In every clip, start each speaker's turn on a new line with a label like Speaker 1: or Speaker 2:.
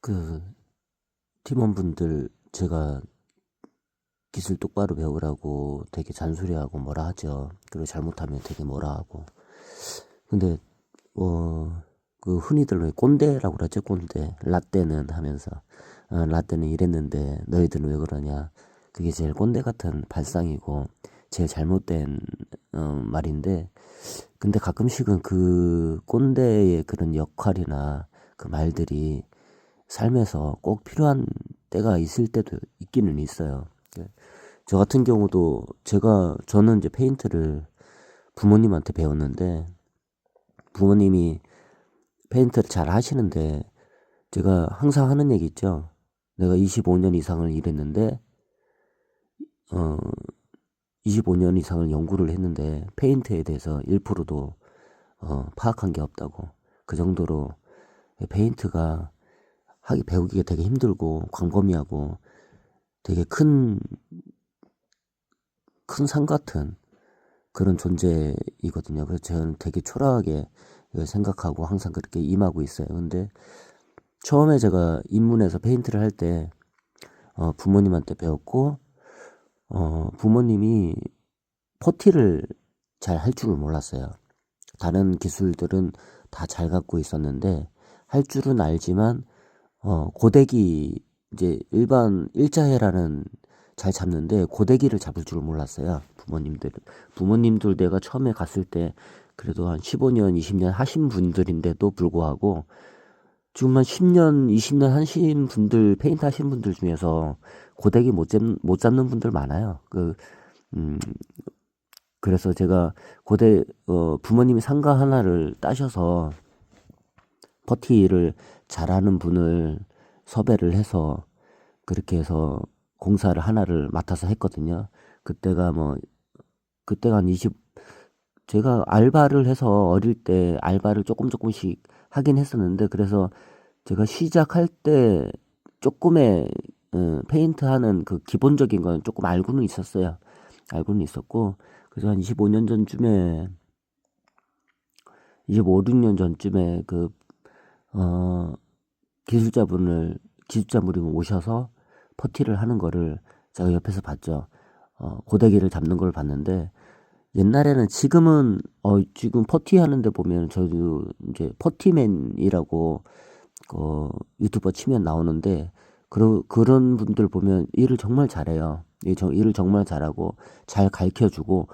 Speaker 1: 그 팀원분들 제가 기술 똑바로 배우라고 되게 잔소리하고 뭐라 하죠. 그리고 잘못하면 되게 뭐라 하고. 근데 그 흔히들 왜 꼰대라고 그러죠. 꼰대. 라떼는 하면서 라떼는 이랬는데 너희들은 왜 그러냐. 그게 제일 꼰대 같은 발상이고 제일 잘못된 말인데, 근데 가끔씩은 그 꼰대의 그런 역할이나 그 말들이 삶에서 꼭 필요한 때가 있을 때도 있기는 있어요. 저 같은 경우도 저는 이제 페인트를 부모님한테 배웠는데, 부모님이 페인트를 잘 하시는데 제가 항상 하는 얘기 있죠. 내가 25년 이상을 일했는데 25년 이상을 연구를 했는데 페인트에 대해서 1%도 파악한 게 없다고. 그 정도로 페인트가 배우기가 되게 힘들고 광범위하고 되게 큰 산 같은 그런 존재이거든요. 그래서 저는 되게 초라하게 생각하고 항상 그렇게 임하고 있어요. 근데 처음에 제가 입문해서 페인트를 할 때 부모님한테 배웠고, 부모님이 퍼티를 잘 할 줄을 몰랐어요. 다른 기술들은 다 잘 갖고 있었는데 할 줄은 알지만 고데기, 이제 일반 일자해라는 잘 잡는데 고데기를 잡을 줄을 몰랐어요. 부모님들 내가 처음에 갔을 때 그래도 한 15년 20년 하신 분들인데도 불구하고 지금 한 10년 20년 하신 분들, 페인트 하신 분들 중에서 고데기 못 잡는 분들 많아요. 그래서 제가 부모님이 상가 하나를 따셔서 퍼티를 잘하는 분을 섭외를 해서 그렇게 해서 공사를 하나를 맡아서 했거든요. 그때가 한 제가 알바를 해서 어릴 때 알바를 조금씩 하긴 했었는데, 그래서 제가 시작할 때 조금의 페인트 하는 그 기본적인 건 조금 알고는 있었어요. 알고는 있었고, 그래서 한 25년 전쯤에 25, 6년 전쯤에 기술자분이 오셔서 퍼티를 하는 거를 제가 옆에서 봤죠. 고데기를 잡는 걸 봤는데, 옛날에는 지금 퍼티 하는데 보면 저도 이제 퍼티맨이라고 유튜버 치면 나오는데, 그런 분들 보면 일을 정말 잘해요. 일을 정말 잘하고 잘 가르쳐주고,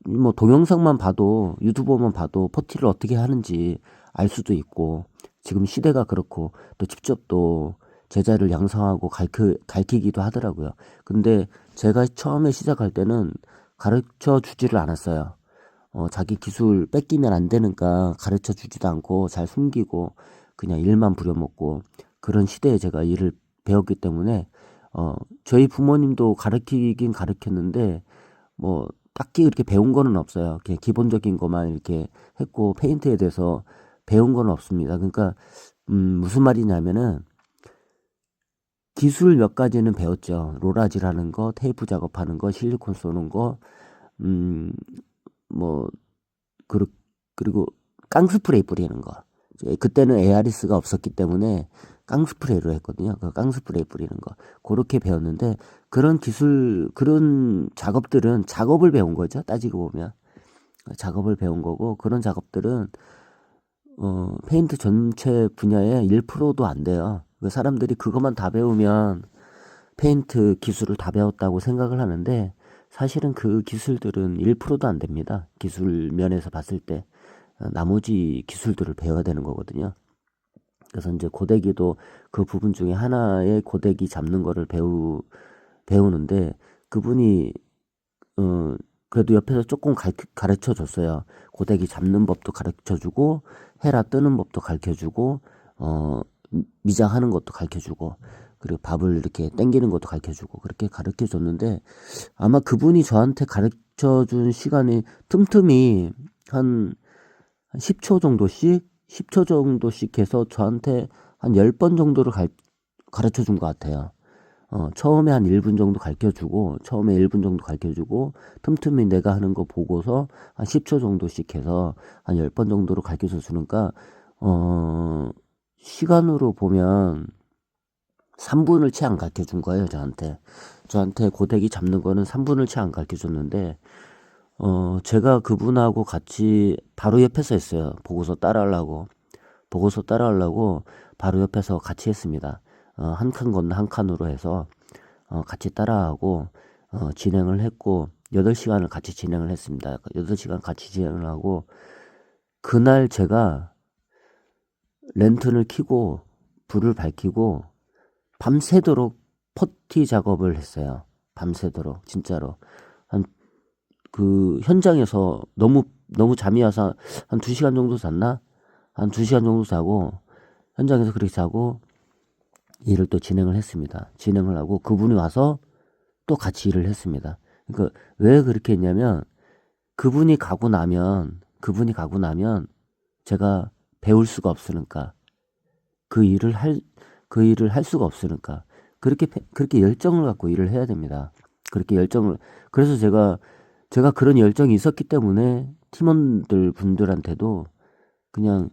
Speaker 1: 뭐 동영상만 봐도, 유튜버만 봐도 퍼티를 어떻게 하는지 알 수도 있고, 지금 시대가 그렇고 또 직접 또 제자를 양성하고 가르치기도 하더라고요. 근데 제가 처음에 시작할 때는 가르쳐 주지를 않았어요. 자기 기술 뺏기면 안 되니까 가르쳐 주지도 않고 잘 숨기고 그냥 일만 부려먹고, 그런 시대에 제가 일을 배웠기 때문에 저희 부모님도 가르치긴 가르쳤는데 뭐 딱히 그렇게 배운 거는 없어요. 그냥 기본적인 것만 이렇게 했고 페인트에 대해서 배운 건 없습니다. 그러니까 무슨 말이냐면은 기술 몇 가지는 배웠죠. 로라지라는 거, 테이프 작업하는 거, 실리콘 쏘는 거, 뭐 그리고 깡스프레이 뿌리는 거. 그때는 에아리스가 없었기 때문에 깡스프레이로 했거든요. 그 깡스프레이 뿌리는 거. 그렇게 배웠는데, 그런 작업들은 작업을 배운 거죠. 따지고 보면. 작업을 배운 거고, 그런 작업들은 페인트 전체 분야의 1%도 안 돼요. 사람들이 그것만 다 배우면 페인트 기술을 다 배웠다고 생각을 하는데, 사실은 그 기술들은 1%도 안 됩니다. 기술 면에서 봤을 때. 나머지 기술들을 배워야 되는 거거든요. 그래서 이제 고데기도 그 부분 중에 하나의 고데기 잡는 거를 배우는데, 그분이 그래도 옆에서 조금 가르쳐 줬어요. 고데기 잡는 법도 가르쳐 주고, 헤라 뜨는 법도 가르쳐 주고, 미장하는 것도 가르쳐 주고, 그리고 밥을 이렇게 당기는 것도 가르쳐 주고, 그렇게 가르쳐 줬는데, 아마 그분이 저한테 가르쳐 준 시간이 틈틈이 한 10초 정도씩 해서 저한테 한 10번 정도를 가르쳐 준 것 같아요. 처음에 한 1분 정도 처음에 1분 정도 가르쳐 주고, 틈틈이 내가 하는 거 보고서 한 10초 정도씩 해서 한 10번 정도로 가르쳐 주니까, 시간으로 보면 3분을 채 안 가르쳐 준 거예요, 저한테 고데기 잡는 거는 3분을 채 안 가르쳐 줬는데, 제가 그분하고 같이 바로 옆에서 했어요. 보고서 따라하려고 바로 옆에서 같이 했습니다. 한 칸 건너 한 칸으로 해서, 같이 따라하고, 진행을 했고, 8시간을 같이 진행을 했습니다. 8시간 같이 진행을 하고, 그날 제가 랜턴을 켜고, 불을 밝히고, 밤새도록 퍼티 작업을 했어요. 밤새도록, 진짜로. 그 현장에서 너무 잠이 와서 한 2시간 정도 잤나? 한 2시간 정도 자고, 현장에서 그렇게 자고, 일을 또 진행을 했습니다. 진행을 하고, 그분이 와서 또 같이 일을 했습니다. 그러니까 왜 그렇게 했냐면, 그분이 가고 나면 제가 배울 수가 없으니까, 그 일을 할 수가 없으니까, 그렇게 열정을 갖고 일을 해야 됩니다. 그래서 제가 그런 열정이 있었기 때문에 분들한테도 그냥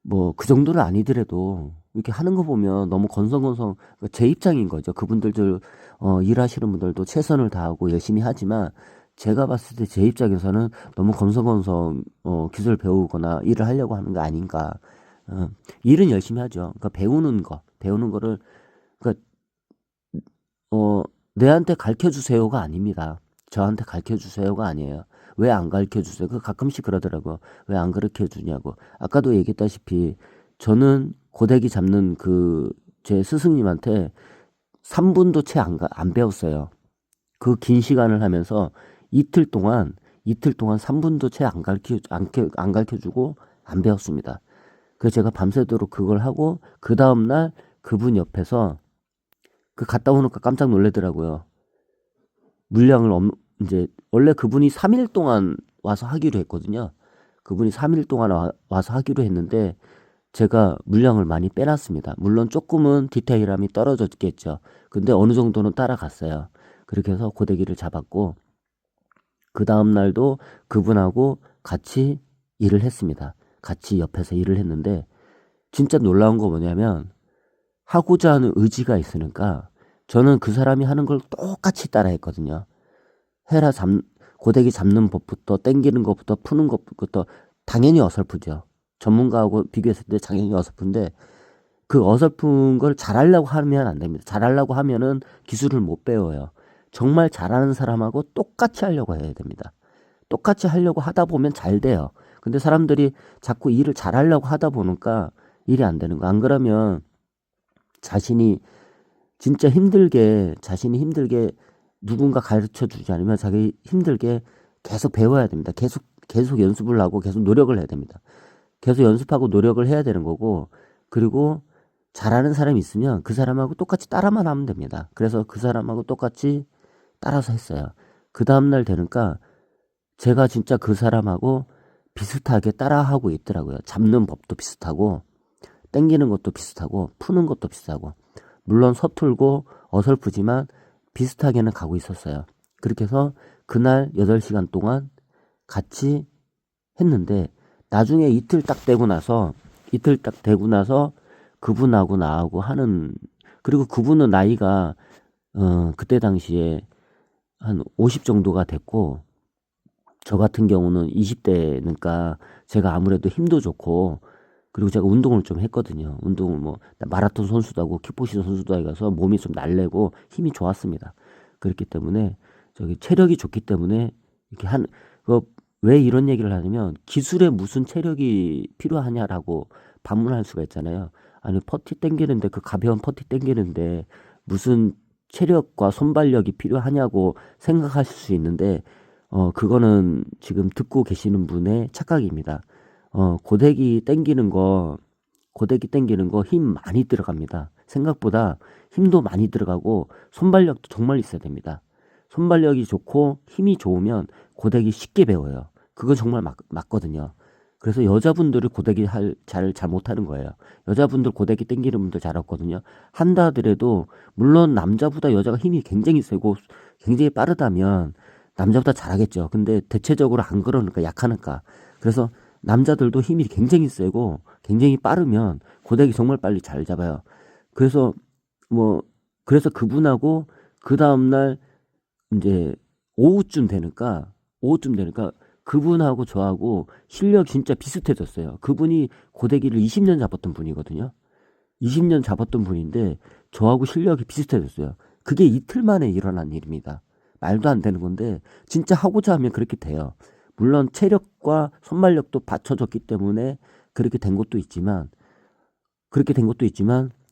Speaker 1: 뭐 그 정도는 아니더라도 이렇게 하는 거 보면 너무 건성건성, 제 입장인 거죠. 그분들도 일하시는 분들도 최선을 다하고 열심히 하지만 제가 봤을 때 제 입장에서는 너무 건성건성 기술 배우거나 일을 하려고 하는 거 아닌가. 일은 열심히 하죠. 그러니까 배우는 거를, 그러니까 내한테 가르쳐 주세요가 아닙니다. 저한테 가르쳐 주세요가 아니에요. 왜 안 가르쳐 주세요? 그 가끔씩 그러더라고요. 왜 안 가르쳐 주냐고. 아까도 얘기했다시피 저는 고데기 잡는 제 스승님한테 3분도 채 안 배웠어요. 그 긴 시간을 하면서 이틀 동안 3분도 채 안 가르쳐 주고 안 배웠습니다. 그래서 제가 밤새도록 그걸 하고, 그 다음날 그분 옆에서 갔다 오니까 깜짝 놀라더라고요. 이제 원래 그분이 3일 동안 와서 하기로 했거든요. 그분이 3일 동안 와서 하기로 했는데 제가 물량을 많이 빼놨습니다. 물론 조금은 디테일함이 떨어졌겠죠. 근데 어느 정도는 따라갔어요. 그렇게 해서 고데기를 잡았고, 그 다음 날도 그분하고 같이 일을 했습니다. 같이 옆에서 일을 했는데 진짜 놀라운 거 뭐냐면, 하고자 하는 의지가 있으니까 저는 그 사람이 하는 걸 똑같이 따라 했거든요. 고데기 잡는 법부터, 당기는 것부터, 푸는 것부터 당연히 어설프죠. 전문가하고 비교했을 때 당연히 어설픈데, 그 어설픈 걸 잘하려고 하면 안 됩니다. 잘하려고 하면은 기술을 못 배워요. 정말 잘하는 사람하고 똑같이 하려고 해야 됩니다. 똑같이 하려고 하다 보면 잘 돼요. 근데 사람들이 자꾸 일을 잘하려고 하다 보니까 일이 안 되는 거. 안 그러면 자신이 자신이 힘들게 누군가 가르쳐 주지 않으면 자기 힘들게 계속 배워야 됩니다. 계속 연습을 하고 계속 노력을 해야 됩니다. 계속 연습하고 노력을 해야 되는 거고, 그리고 잘하는 사람이 있으면 그 사람하고 똑같이 따라만 하면 됩니다. 그래서 그 사람하고 똑같이 따라서 했어요. 그 다음날 되니까 제가 진짜 그 사람하고 비슷하게 따라하고 있더라고요. 잡는 법도 비슷하고, 당기는 것도 비슷하고, 푸는 것도 비슷하고, 물론 서툴고 어설프지만 비슷하게는 가고 있었어요. 그렇게 해서 그날 8시간 동안 같이 했는데, 나중에 이틀 딱 되고 나서 그분하고 나하고 그리고 그분은 나이가 그때 당시에 한 50 정도가 됐고, 저 같은 경우는 20대니까 제가 아무래도 힘도 좋고, 그리고 제가 운동을 좀 했거든요. 운동을 마라톤 선수도 하고 킥복싱 선수도 해가서 몸이 좀 날래고 힘이 좋았습니다. 그렇기 때문에 체력이 좋기 때문에 왜 이런 얘기를 하냐면, 기술에 무슨 체력이 필요하냐라고 반문할 수가 있잖아요. 아니, 그 가벼운 퍼티 당기는데 무슨 체력과 손발력이 필요하냐고 생각하실 수 있는데, 그거는 지금 듣고 계시는 분의 착각입니다. 고데기 당기는 거 힘 많이 들어갑니다. 생각보다 힘도 많이 들어가고 손발력도 정말 있어야 됩니다. 손발력이 좋고 힘이 좋으면 고데기 쉽게 배워요. 그건 정말 맞거든요. 그래서 여자분들이 고데기 잘 못하는 거예요. 여자분들 고데기 당기는 분들 잘하거든요. 한다 하더라도, 물론 남자보다 여자가 힘이 굉장히 세고 굉장히 빠르다면 남자보다 잘하겠죠. 근데 대체적으로 안 그러니까, 약하니까. 그래서 남자들도 힘이 굉장히 세고 굉장히 빠르면 고데기 정말 빨리 잘 잡아요. 그래서 뭐 그래서 그분하고 그 다음날 이제 오후쯤 되니까 그분하고 저하고 실력이 진짜 비슷해졌어요. 그분이 고데기를 20년 잡았던 분이거든요. 20년 잡았던 분인데 저하고 실력이 비슷해졌어요. 그게 이틀 만에 일어난 일입니다. 말도 안 되는 건데 진짜 하고자 하면 그렇게 돼요. 물론 체력과 손말력도 받쳐졌기 때문에 그렇게 된 것도 있지만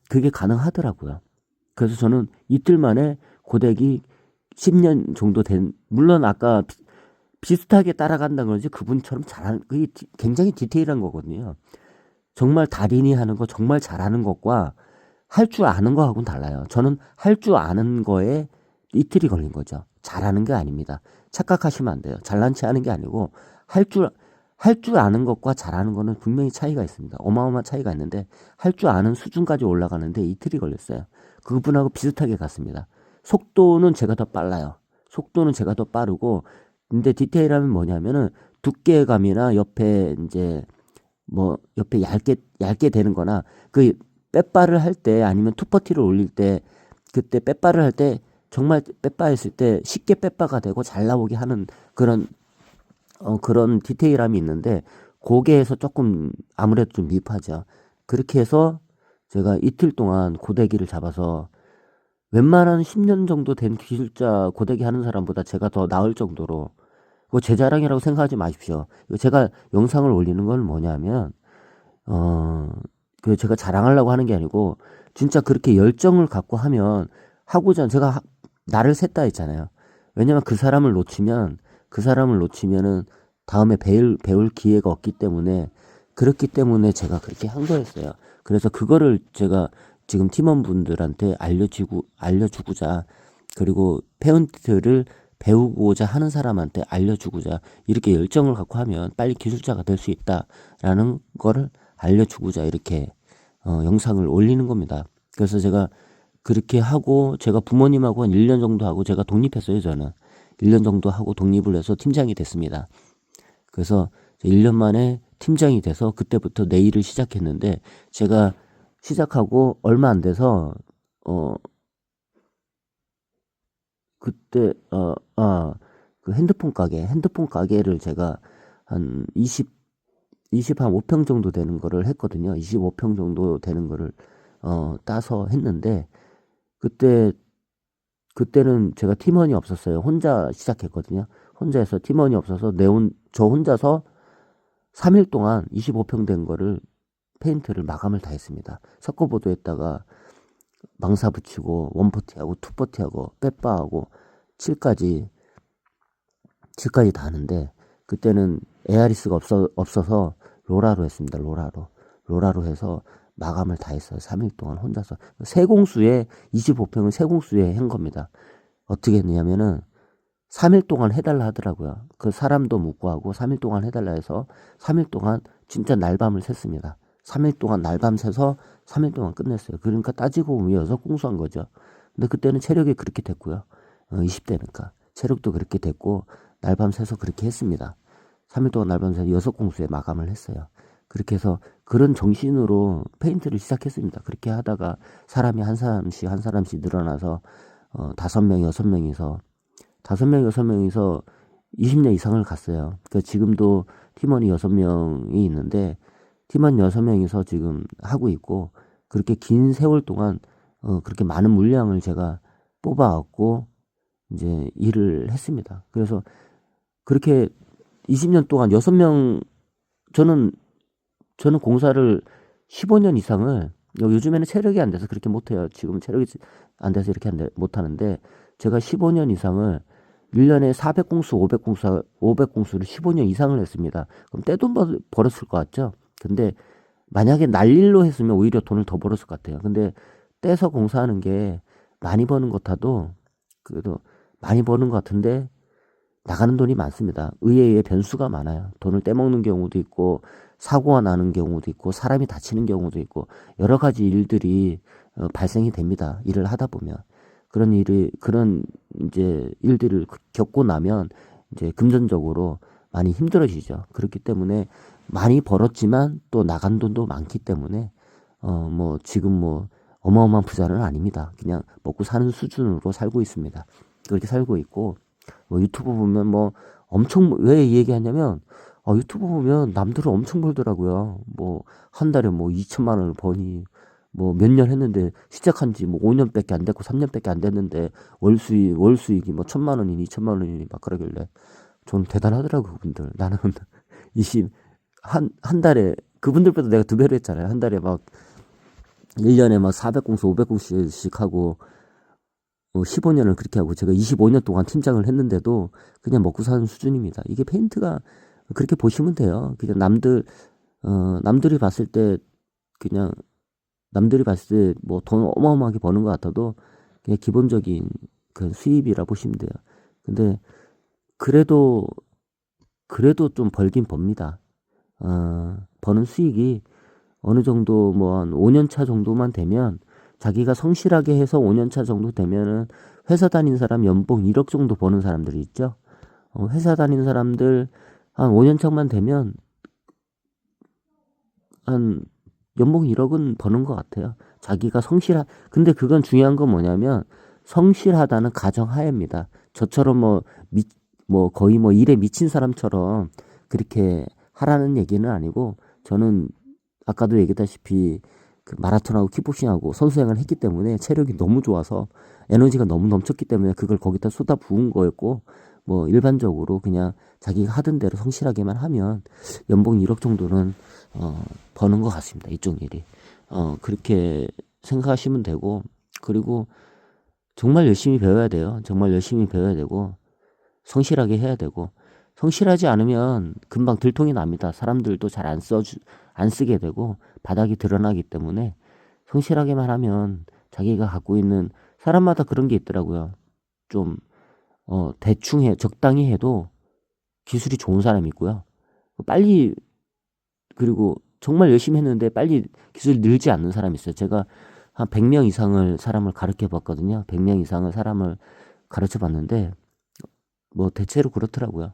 Speaker 1: 그게 가능하더라고요. 그래서 저는 이틀 만에 고데기 10년 정도 된, 물론 아까 비슷하게 따라간다는 거지 그분처럼 잘하는, 그게 굉장히 디테일한 거거든요. 정말 달인이 하는 거, 정말 잘하는 것과 할 줄 아는 거하고는 달라요. 저는 할 줄 아는 거에 이틀이 걸린 거죠. 잘하는 게 아닙니다. 착각하시면 안 돼요. 잘난 체 하는 게 아니고 할 줄 아는 것과 잘하는 거는 분명히 차이가 있습니다. 어마어마한 차이가 있는데 할 줄 아는 수준까지 올라가는데 이틀이 걸렸어요. 그분하고 비슷하게 갔습니다. 속도는 제가 더 빨라요. 속도는 제가 더 빠르고, 근데 디테일함은 뭐냐면은 두께감이나 옆에 이제 뭐 옆에 얇게 되는 거나 그 빼바를 할 때 아니면 투퍼티를 올릴 때 그때 빼바를 할 때 정말 빼바 했을 때 쉽게 빼바가 되고 잘 나오게 하는 그런 디테일함이 있는데 거기에서 조금 아무래도 좀 미흡하죠. 그렇게 해서 제가 이틀 동안 고데기를 잡아서 웬만한 10년 정도 된 기술자 고데기 하는 사람보다 제가 더 나을 정도로, 그거 제 자랑이라고 생각하지 마십시오. 이거 제가 영상을 올리는 건 뭐냐면 어, 그 제가 자랑하려고 하는 게 아니고 진짜 그렇게 열정을 갖고 하면 하고자 제가 나를 샜다 했잖아요. 왜냐면 그 사람을 놓치면은 다음에 배울 기회가 없기 때문에 그렇기 때문에 제가 그렇게 한 거였어요. 그래서 그거를 제가 지금 팀원분들한테 알려주고자, 그리고 페인트를 배우고자 하는 사람한테 알려주고자, 이렇게 열정을 갖고 하면 빨리 기술자가 될 수 있다라는 거를 알려주고자 이렇게 영상을 올리는 겁니다. 그래서 제가 그렇게 하고 제가 부모님하고 한 1년 정도 하고 제가 독립했어요. 저는 1년 정도 하고 독립을 해서 팀장이 됐습니다. 그래서 1년 만에 팀장이 돼서 그때부터 내 일을 시작했는데, 제가 시작하고 얼마 안 돼서 그때 그 핸드폰 가게를 제가 한 5평 정도 되는 거를 했거든요. 25평 정도 되는 거를 따서 했는데, 그때는 제가 팀원이 없었어요. 혼자 시작했거든요. 혼자 해서 팀원이 없어서 저 혼자서 3일 동안 25평 된 거를 페인트를 마감을 다 했습니다. 석고보드에다가 망사 붙이고 원포티하고 투포티하고 빼빠하고 칠까지 다 하는데, 그때는 에아리스가 없어서 로라로 했습니다. 로라로 해서 마감을 다 했어요. 3일 동안 혼자서. 25평을 세공수에 한 겁니다. 어떻게 했냐면은 3일 동안 해달라 하더라고요. 그 사람도 묻고 하고 3일 동안 해달라 해서 3일 동안 진짜 날밤을 샜습니다. 3일 동안 날밤 새서 3일 동안 끝냈어요. 그러니까 따지고 보면 6공수한 거죠. 근데 그때는 체력이 그렇게 됐고요. 20대니까 체력도 그렇게 됐고 날밤 새서 그렇게 했습니다. 3일 동안 날밤 새서 6공수에 마감을 했어요. 그렇게 해서 그런 정신으로 페인트를 시작했습니다. 그렇게 하다가 사람이 한 사람씩 늘어나서 5명, 6명이서 20년 이상을 갔어요. 그러니까 지금도 팀원이 6명이 있는데 팀원 6명이서 지금 하고 있고, 그렇게 긴 세월 동안 그렇게 많은 물량을 제가 뽑아왔고 이제 일을 했습니다. 그래서 그렇게 20년 동안 6명, 저는 공사를 15년 이상을, 요즘에는 체력이 안 돼서 그렇게 못해요. 지금 체력이 안 돼서 이렇게 못하는데, 제가 15년 이상을 1년에 400공수, 500공수를 15년 이상을 했습니다. 그럼 떼돈 벌었을 것 같죠? 근데 만약에 날일로 했으면 오히려 돈을 더 벌었을 것 같아요. 근데 떼서 공사하는 게 많이 버는 것 같아도 그래도 많이 버는 것 같은데 나가는 돈이 많습니다. 의외의 변수가 많아요. 돈을 떼먹는 경우도 있고 사고가 나는 경우도 있고 사람이 다치는 경우도 있고 여러 가지 일들이 발생이 됩니다. 일을 하다 보면 그런 이제 일들을 겪고 나면 이제 금전적으로 많이 힘들어지죠. 그렇기 때문에 많이 벌었지만 또 나간 돈도 많기 때문에 뭐 지금 뭐 어마어마한 부자는 아닙니다. 그냥 먹고 사는 수준으로 살고 있습니다. 그렇게 살고 있고, 뭐 유튜브 보면 뭐 엄청, 왜 이 얘기 하냐면, 유튜브 보면 남들은 엄청 벌더라고요. 뭐, 한 달에 뭐 2천만 원을 버니, 뭐 몇 년 했는데, 시작한 지 뭐 5년밖에 안 됐고 3년밖에 안 됐는데, 월 수익이 뭐 1,000만 원이니 2천만 원이니 막 그러길래, 좀 대단하더라고, 그분들. 나는 20, 한 달에, 그분들보다 내가 2배로 했잖아요. 한 달에 막 1년에 막 400공수, 500공수씩 하고 15년을 그렇게 하고 제가 25년 동안 팀장을 했는데도 그냥 먹고 사는 수준입니다. 이게 페인트가 그렇게 보시면 돼요. 그냥 남들이 봤을 때 그냥 남들이 봤을 때 뭐 돈 어마어마하게 버는 것 같아도 그냥 기본적인 그 수입이라 보시면 돼요. 근데 그래도 좀 벌긴 법니다. 버는 수익이 어느 정도 뭐 한 5년 차 정도만 되면 자기가 성실하게 해서 5년 차 정도 되면은 회사 다닌 사람 연봉 1억 정도 버는 사람들이 있죠. 회사 다닌 사람들 한 5년 차만 되면 한 연봉 1억은 버는 것 같아요. 자기가 근데 그건 중요한 건 뭐냐면 성실하다는 가정하에입니다. 저처럼 뭐 거의 뭐 일에 미친 사람처럼 그렇게 하라는 얘기는 아니고 저는 아까도 얘기했다시피 그 마라톤하고 킥복싱하고 선수생활을 했기 때문에 체력이 너무 좋아서 에너지가 너무 넘쳤기 때문에 그걸 거기다 쏟아 부은 거였고 뭐 일반적으로 그냥 자기가 하던 대로 성실하게만 하면 연봉 1억 정도는 버는 것 같습니다. 이쪽 일이. 그렇게 생각하시면 되고 그리고 정말 열심히 배워야 돼요. 정말 열심히 배워야 되고 성실하게 해야 되고 성실하지 않으면 금방 들통이 납니다. 사람들도 잘 안 쓰게 되고 바닥이 드러나기 때문에 성실하게만 하면 자기가 갖고 있는 사람마다 그런 게 있더라고요. 좀 대충 적당히 해도 기술이 좋은 사람이 있고요. 빨리 그리고 정말 열심히 했는데 빨리 기술이 늘지 않는 사람이 있어요. 제가 한 100명 이상을 사람을 가르쳐 봤거든요. 100명 이상을 사람을 가르쳐 봤는데 뭐 대체로 그렇더라고요.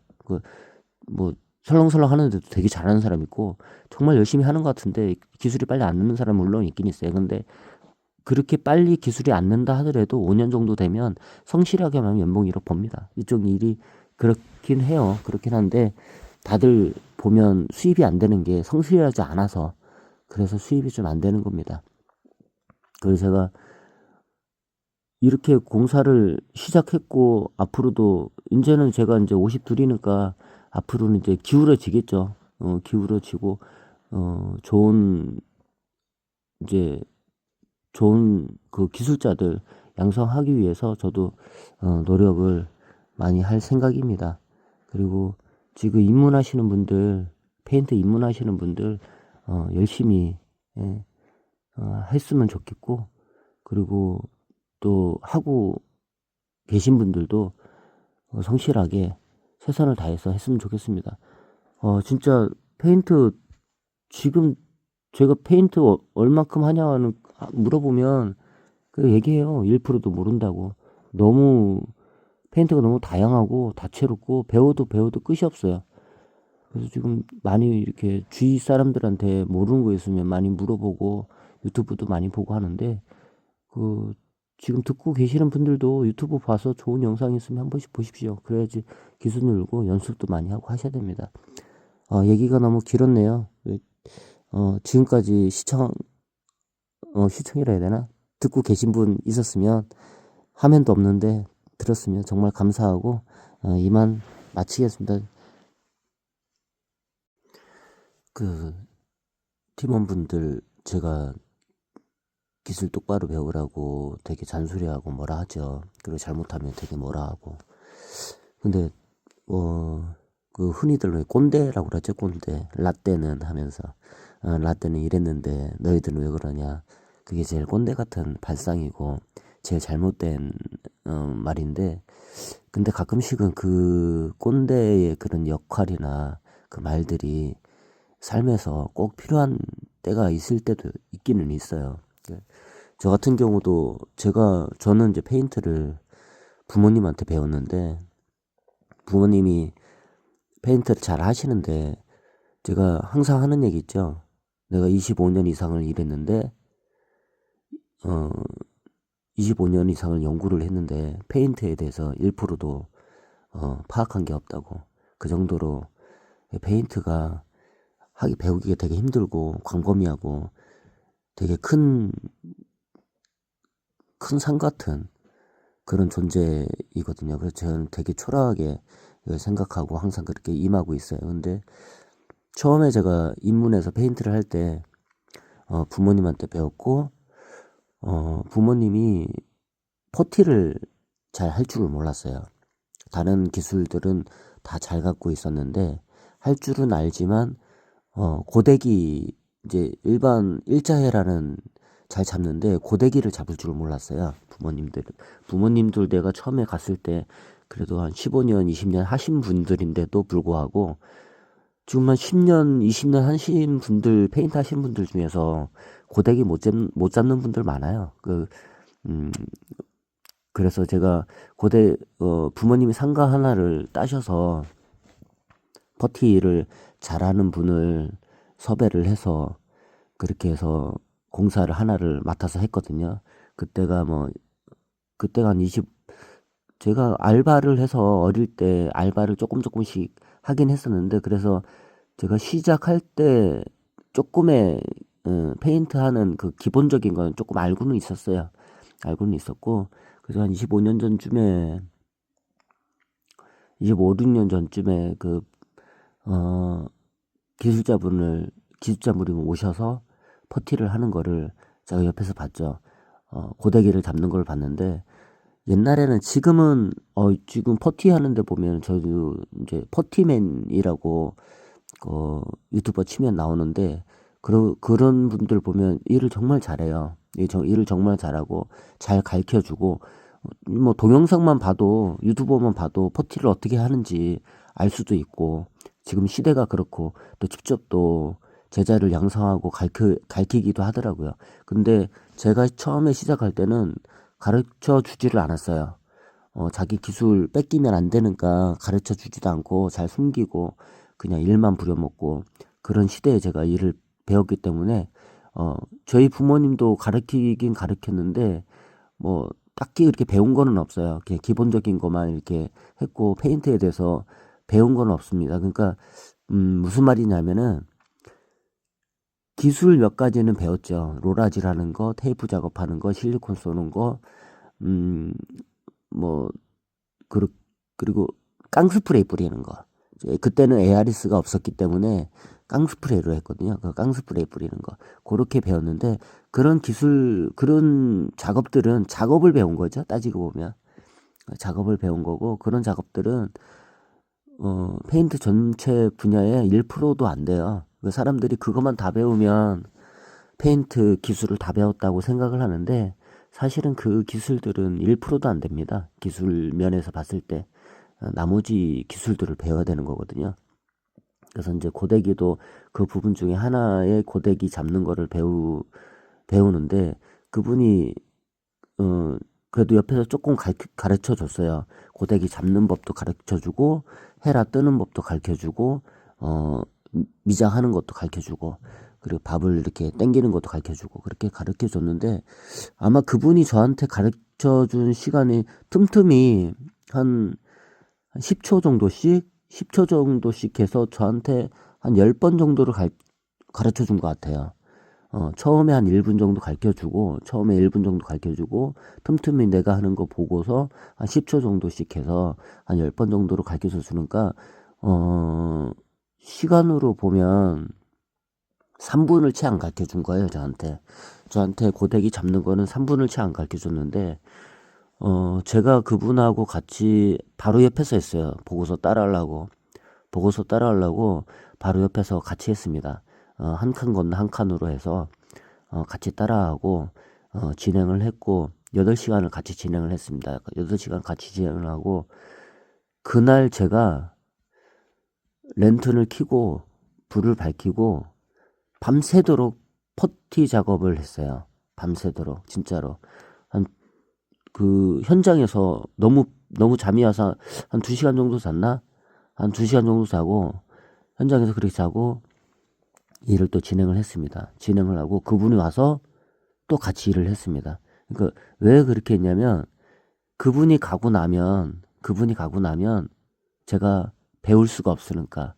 Speaker 1: 뭐 설렁설렁 하는데도 되게 잘하는 사람 있고 정말 열심히 하는 것 같은데 기술이 빨리 안 느는 사람 물론 있긴 있어요. 근데 그렇게 빨리 기술이 안 는다 하더라도 5년 정도 되면 성실하게 하면 연봉 1억 법니다. 이쪽 일이 그렇긴 해요. 그렇긴 한데 다들 보면 수입이 안 되는 게 성실하지 않아서 그래서 수입이 좀 안 되는 겁니다. 그래서 제가 이렇게 공사를 시작했고 앞으로도 이제는 제가 이제 52이니까 앞으로는 이제 기울어지겠죠. 기울어지고 좋은 이제 좋은 그 기술자들 양성하기 위해서 저도 노력을 많이 할 생각입니다. 그리고 지금 입문하시는 분들, 페인트 입문하시는 분들 열심히 예, 했으면 좋겠고 그리고 또 하고 계신 분들도 성실하게 최선을 다해서 했으면 좋겠습니다. 진짜 페인트 지금 제가 페인트 얼마큼 하냐는 물어보면 그 얘기해요. 1%도 모른다고. 너무 페인트가 너무 다양하고 다채롭고 배워도 끝이 없어요. 그래서 지금 많이 이렇게 주위 사람들한테 모르는 거 있으면 많이 물어보고 유튜브도 많이 보고 하는데 그 지금 듣고 계시는 분들도 유튜브 봐서 좋은 영상 있으면 한 번씩 보십시오. 그래야지 기술 늘고 연습도 많이 하고 하셔야 됩니다. 얘기가 너무 길었네요. 지금까지 시청이라 해야 되나? 듣고 계신 분 있었으면 화면도 없는데 들었으면 정말 감사하고 이만 마치겠습니다. 그 팀원분들 제가 기술 똑바로 배우라고 되게 잔소리하고 뭐라 하죠. 그리고 잘못하면 되게 뭐라 하고. 근데 그 흔히들 왜 꼰대라고 그러죠. 꼰대. 라떼는 하면서 라떼는 이랬는데 너희들은 왜 그러냐. 그게 제일 꼰대 같은 발상이고 제일 잘못된 말인데 근데 가끔씩은 그 꼰대의 그런 역할이나 그 말들이 삶에서 꼭 필요한 때가 있을 때도 있기는 있어요. 저 같은 경우도 저는 이제 페인트를 부모님한테 배웠는데 부모님이 페인트를 잘 하시는데 제가 항상 하는 얘기 있죠. 내가 25년 이상을 일했는데 어 25년 이상을 연구를 했는데 페인트에 대해서 1%도 파악한 게 없다고. 그 정도로 페인트가 배우기가 되게 힘들고 광범위하고 되게 큰 산 같은 그런 존재이거든요. 그래서 저는 되게 초라하게 생각하고 항상 그렇게 임하고 있어요. 근데 처음에 제가 입문해서 페인트를 할 때 부모님한테 배웠고 부모님이 퍼티를 잘 할 줄을 몰랐어요. 다른 기술들은 다 잘 갖고 있었는데 할 줄은 알지만 고데기 이제 일반 일자해라는 잘 잡는데 고데기를 잡을 줄 몰랐어요. 부모님들 내가 처음에 갔을 때 그래도 한 15년, 20년 하신 분들인데도 불구하고 지금 한 10년, 20년 하신 분들, 페인트 하신 분들 중에서 고데기 못 잡는 분들 많아요. 음, 그래서 제가 부모님이 상가 하나를 따셔서 퍼티를 잘하는 분을 섭외를 해서 그렇게 해서 공사를 하나를 맡아서 했거든요. 그때가 한 제가 알바를 해서 어릴 때 알바를 조금씩 하긴 했었는데, 그래서 제가 시작할 때 조금의 페인트 하는 그 기본적인 건 조금 알고는 있었어요. 알고는 있었고, 그래서 한 25년 전쯤에, 25, 6년 전쯤에 어, 기술자분을 오셔서 퍼티를 하는 거를 제가 옆에서 봤죠. 고데기를 잡는 걸 봤는데, 옛날에는 지금 퍼티 하는데 보면 저도 이제 퍼티맨이라고 유튜버 치면 나오는데, 그런 분들 보면 일을 정말 잘해요. 일을 정말 잘하고 잘 가르쳐 주고, 뭐 동영상만 봐도, 유튜버만 봐도 퍼티를 어떻게 하는지 알 수도 있고, 지금 시대가 그렇고 또 직접 또 제자를 양성하고 가르치기도 하더라고요. 근데 제가 처음에 시작할 때는 가르쳐 주지를 않았어요. 자기 기술 뺏기면 안 되니까 가르쳐 주지도 않고 잘 숨기고 그냥 일만 부려먹고, 그런 시대에 제가 일을 배웠기 때문에 저희 부모님도 가르치긴 가르쳤는데 뭐 딱히 그렇게 배운 거는 없어요. 그냥 기본적인 것만 이렇게 했고 페인트에 대해서 배운 건 없습니다. 그러니까 무슨 말이냐면은 기술 몇 가지는 배웠죠. 로라지라는 거, 테이프 작업하는 거, 실리콘 쏘는 거, 음, 뭐 그리고 깡스프레이 뿌리는 거. 그때는 에아리스가 없었기 때문에 깡스프레이로 했거든요. 그 깡스프레이 뿌리는 거. 그렇게 배웠는데, 그런 작업들은 작업을 배운 거죠. 따지고 보면. 작업을 배운 거고, 그런 작업들은, 페인트 전체 분야의 1%도 안 돼요. 사람들이 그것만 다 배우면 페인트 기술을 다 배웠다고 생각을 하는데, 사실은 그 기술들은 1%도 안 됩니다. 기술 면에서 봤을 때. 나머지 기술들을 배워야 되는 거거든요. 그래서 이제 고데기도 그 부분 중에 하나의 고데기 잡는 거를 배우는데, 그분이, 그래도 옆에서 조금 가르쳐 줬어요. 고데기 잡는 법도 가르쳐 주고, 헤라 뜨는 법도 가르쳐 주고, 미장하는 것도 가르쳐 주고, 그리고 밥을 이렇게 땡기는 것도 가르쳐 주고, 그렇게 가르쳐 줬는데, 아마 그분이 저한테 가르쳐 준 시간이 틈틈이 한 10초 정도씩 해서 저한테 한 10번 정도를 가르쳐 준 것 같아요. 처음에 한 1분 정도 가르쳐 주고, 틈틈이 내가 하는 거 보고서 한 10초 정도씩 해서 한 10번 정도로 가르쳐 주니까, 시간으로 보면 3분을 채 안 가르쳐 준 거예요, 저한테. 저한테 고데기 잡는 거는 3분을 채 안 가르쳐 줬는데, 제가 그분하고 같이 바로 옆에서 했어요. 보고서 따라하려고 바로 옆에서 같이 했습니다. 한 칸 건너 한 칸으로 해서 같이 따라하고 진행을 했고, 8시간을 같이 진행을 했습니다. 8시간 같이 진행을 하고, 그날 제가 랜턴을 켜고 불을 밝히고 밤새도록 퍼티 작업을 했어요. 밤새도록 진짜로. 그 현장에서 너무 잠이 와서 한 2시간 정도 잤나? 한 2시간 정도 자고, 현장에서 그렇게 자고 일을 또 진행을 했습니다. 진행을 하고 그분이 와서 또 같이 일을 했습니다. 그러니까 왜 그렇게 했냐면 그분이 가고 나면 제가 배울 수가 없으니까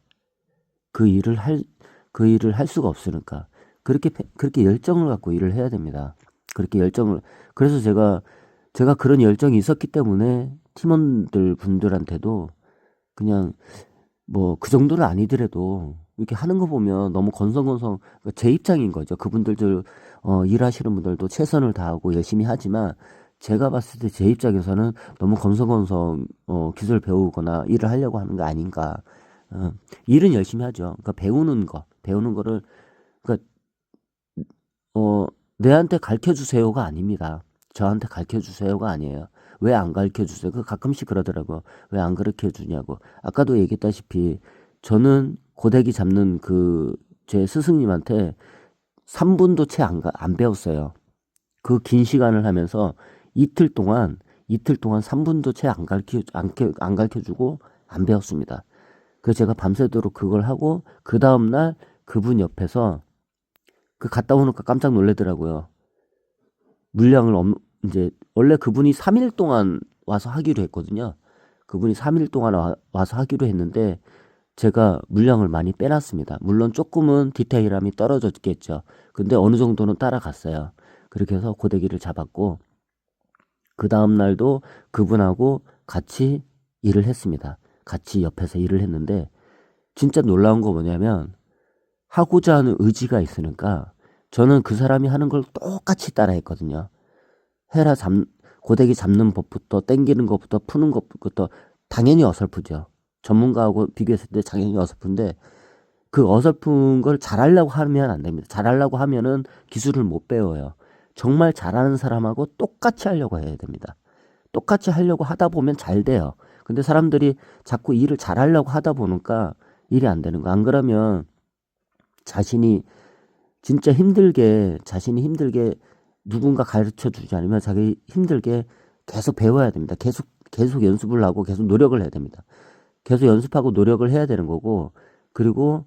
Speaker 1: 그 일을 할 수가 없으니까 그렇게 열정을 갖고 일을 해야 됩니다. 그렇게 열정을 그래서 제가 그런 열정이 있었기 때문에 팀원들 분들한테도 그냥 뭐 그 정도는 아니더라도 이렇게 하는 거 보면 너무 건성건성 그러니까 제 입장인 거죠. 그분들도 일하시는 분들도 최선을 다하고 열심히 하지만 제가 봤을 때 제 입장에서는 너무 건성건성 기술 배우거나 일을 하려고 하는 거 아닌가. 어, 일은 열심히 하죠. 그러니까 배우는 거를 그러니까 어, 내한테 가르쳐 주세요가 아닙니다. 저한테 가르쳐 주세요가 아니에요. 왜 안 가르쳐 주세요? 그 가끔씩 그러더라고요. 왜 안 가르쳐 주냐고. 아까도 얘기했다시피 저는 고데기 잡는 제 스승님한테 3분도 채 안 배웠어요. 그 긴 시간을 하면서 이틀 동안 3분도 채 안 가르쳐 주고 안 배웠습니다. 그래서 제가 밤새도록 그걸 하고 그 다음날 그분 옆에서 갔다 오니까 깜짝 놀라더라고요. 물량을 이제 원래 그분이 3일 동안 와서 하기로 했거든요. 그분이 3일 동안 와서 하기로 했는데 제가 물량을 많이 빼놨습니다. 물론 조금은 디테일함이 떨어졌겠죠. 근데 어느 정도는 따라갔어요. 그렇게 해서 고데기를 잡았고 그 다음 날도 그분하고 같이 일을 했습니다. 같이 옆에서 일을 했는데 진짜 놀라운 거 뭐냐면 하고자 하는 의지가 있으니까 저는 그 사람이 하는 걸 똑같이 따라 했거든요. 헤라 고데기 잡는 법부터 당기는 것부터 푸는 것부터 당연히 어설프죠. 전문가하고 비교했을 때 당연히 어설픈데 그 어설픈 걸 잘하려고 하면 안 됩니다. 잘하려고 하면은 기술을 못 배워요. 정말 잘하는 사람하고 똑같이 하려고 해야 됩니다. 똑같이 하려고 하다 보면 잘 돼요. 근데 사람들이 자꾸 일을 잘하려고 하다 보니까 일이 안 되는 거. 안 그러면 자신이 자신이 힘들게 누군가 가르쳐 주지 않으면 자기 힘들게 계속 배워야 됩니다. 계속 연습을 하고 계속 노력을 해야 됩니다. 계속 연습하고 노력을 해야 되는 거고, 그리고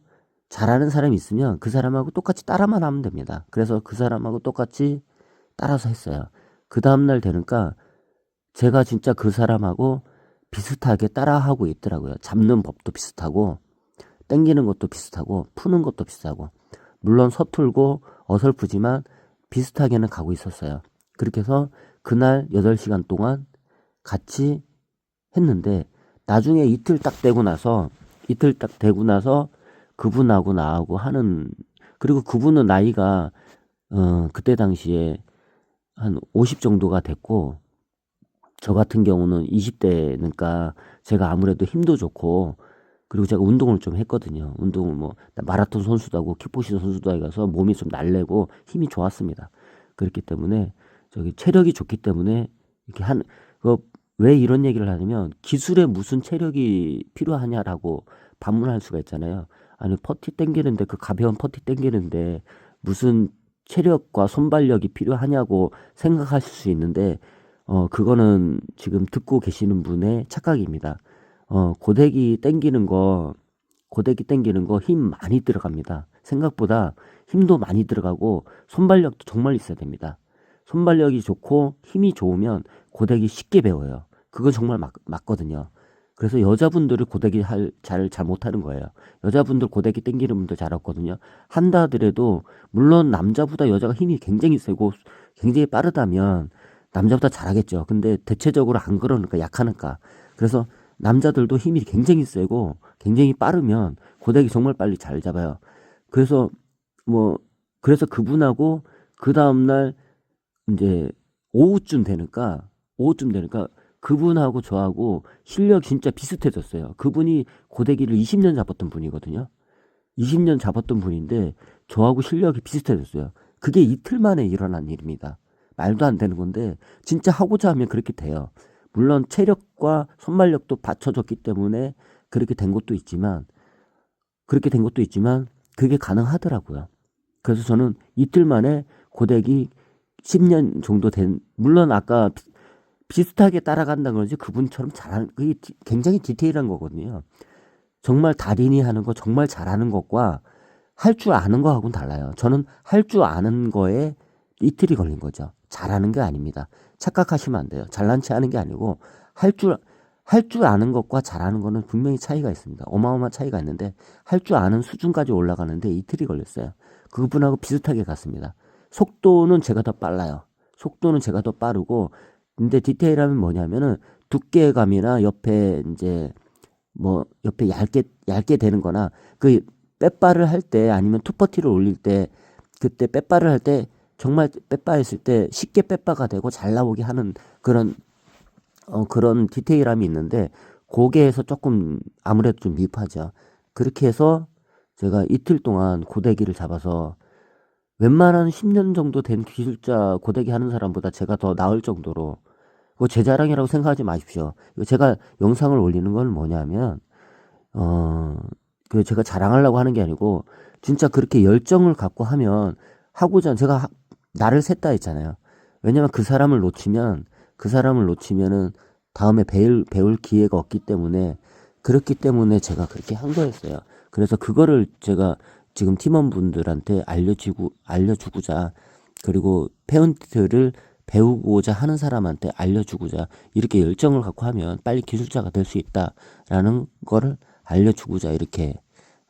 Speaker 1: 잘하는 사람이 있으면 그 사람하고 똑같이 따라만 하면 됩니다. 그래서 그 사람하고 똑같이 따라서 했어요. 그 다음날 되니까 제가 진짜 그 사람하고 비슷하게 따라하고 있더라고요. 잡는 법도 비슷하고, 당기는 것도 비슷하고, 푸는 것도 비슷하고, 물론 서툴고 어설프지만 비슷하게는 가고 있었어요. 그렇게 해서 그날 8시간 동안 같이 했는데 나중에 이틀 딱 되고 나서 그분하고 나하고 하는 그리고 그분은 나이가 그때 당시에 한 50 정도가 됐고 저 같은 경우는 20대니까 제가 아무래도 힘도 좋고 그리고 제가 운동을 좀 했거든요. 운동을 뭐 마라톤 선수도 하고 킥복싱 선수도 해가서 몸이 좀 날래고 힘이 좋았습니다. 그렇기 때문에 체력이 좋기 때문에 이렇게 왜 이런 얘기를 하냐면 기술에 무슨 체력이 필요하냐라고 반문할 수가 있잖아요. 아니 퍼티 땡기는데 그 가벼운 퍼티 땡기는데 무슨 체력과 손발력이 필요하냐고 생각하실 수 있는데 그거는 지금 듣고 계시는 분의 착각입니다. 고데기 땡기는 거 힘 많이 들어갑니다. 생각보다 힘도 많이 들어가고 손발력도 정말 있어야 됩니다. 손발력이 좋고 힘이 좋으면 고데기 쉽게 배워요. 그건 정말 맞거든요. 그래서 여자분들이 고데기 잘 못하는 거예요. 여자분들 고데기 땡기는 분들 잘 없거든요. 한다 하더라도 물론 남자보다 여자가 힘이 굉장히 세고 굉장히 빠르다면 남자보다 잘하겠죠. 근데 대체적으로 안 그러니까 약하니까. 그래서 남자들도 힘이 굉장히 세고 굉장히 빠르면 고데기 정말 빨리 잘 잡아요. 그래서 그래서 그분하고 그 다음날 이제 오후쯤 되니까 그분하고 저하고 실력 진짜 비슷해졌어요. 그분이 고데기를 20년 잡았던 분이거든요. 20년 잡았던 분인데 저하고 실력이 비슷해졌어요. 그게 이틀 만에 일어난 일입니다. 말도 안 되는 건데 진짜 하고자 하면 그렇게 돼요. 물론 체력과 손발력도 받쳐줬기 때문에 그렇게 된 것도 있지만 그게 가능하더라고요. 그래서 저는 이틀 만에 고데기 10년 정도 물론 아까 비슷하게 따라간다는 거지 그분처럼 그게 굉장히 디테일한 거거든요. 정말 달인이 하는 거 정말 잘하는 것과 할 줄 아는 거하고는 달라요. 저는 할 줄 아는 거에 이틀이 걸린 거죠. 잘하는 게 아닙니다. 착각하시면 안 돼요. 잘난 체 하는 게 아니고 할 줄 아는 것과 잘하는 거는 분명히 차이가 있습니다. 어마어마한 차이가 있는데 할 줄 아는 수준까지 올라가는데 이틀이 걸렸어요. 그분하고 비슷하게 갔습니다. 속도는 제가 더 빨라요. 속도는 제가 더 빠르고 근데 디테일하면 뭐냐면은 두께감이나 옆에 이제 뭐 옆에 얇게 되는 거나 그 빼빠를 할 때 아니면 투퍼티를 올릴 때 그때 빼빠를 할 때 정말 빼빠 했을 때 쉽게 빼빠가 되고 잘 나오게 하는 그런 디테일함이 있는데 거기에서 조금 아무래도 좀 미흡하죠. 그렇게 해서 제가 이틀 동안 고데기를 잡아서 웬만한 10년 정도 된 기술자 고데기 하는 사람보다 제가 더 나을 정도로 그거 제 자랑이라고 생각하지 마십시오. 이거 제가 영상을 올리는 건 뭐냐면 어, 그 제가 자랑하려고 하는 게 아니고 진짜 그렇게 열정을 갖고 하면 제가 나를 샜다 했잖아요. 왜냐면 그 사람을 놓치면은 다음에 배울 기회가 없기 때문에 그렇기 때문에 제가 그렇게 한 거였어요. 그래서 그거를 제가 지금 팀원분들한테 알려주고자 그리고 페인트를 배우고자 하는 사람한테 알려주고자 이렇게 열정을 갖고 하면 빨리 기술자가 될 수 있다라는 거를 알려주고자 이렇게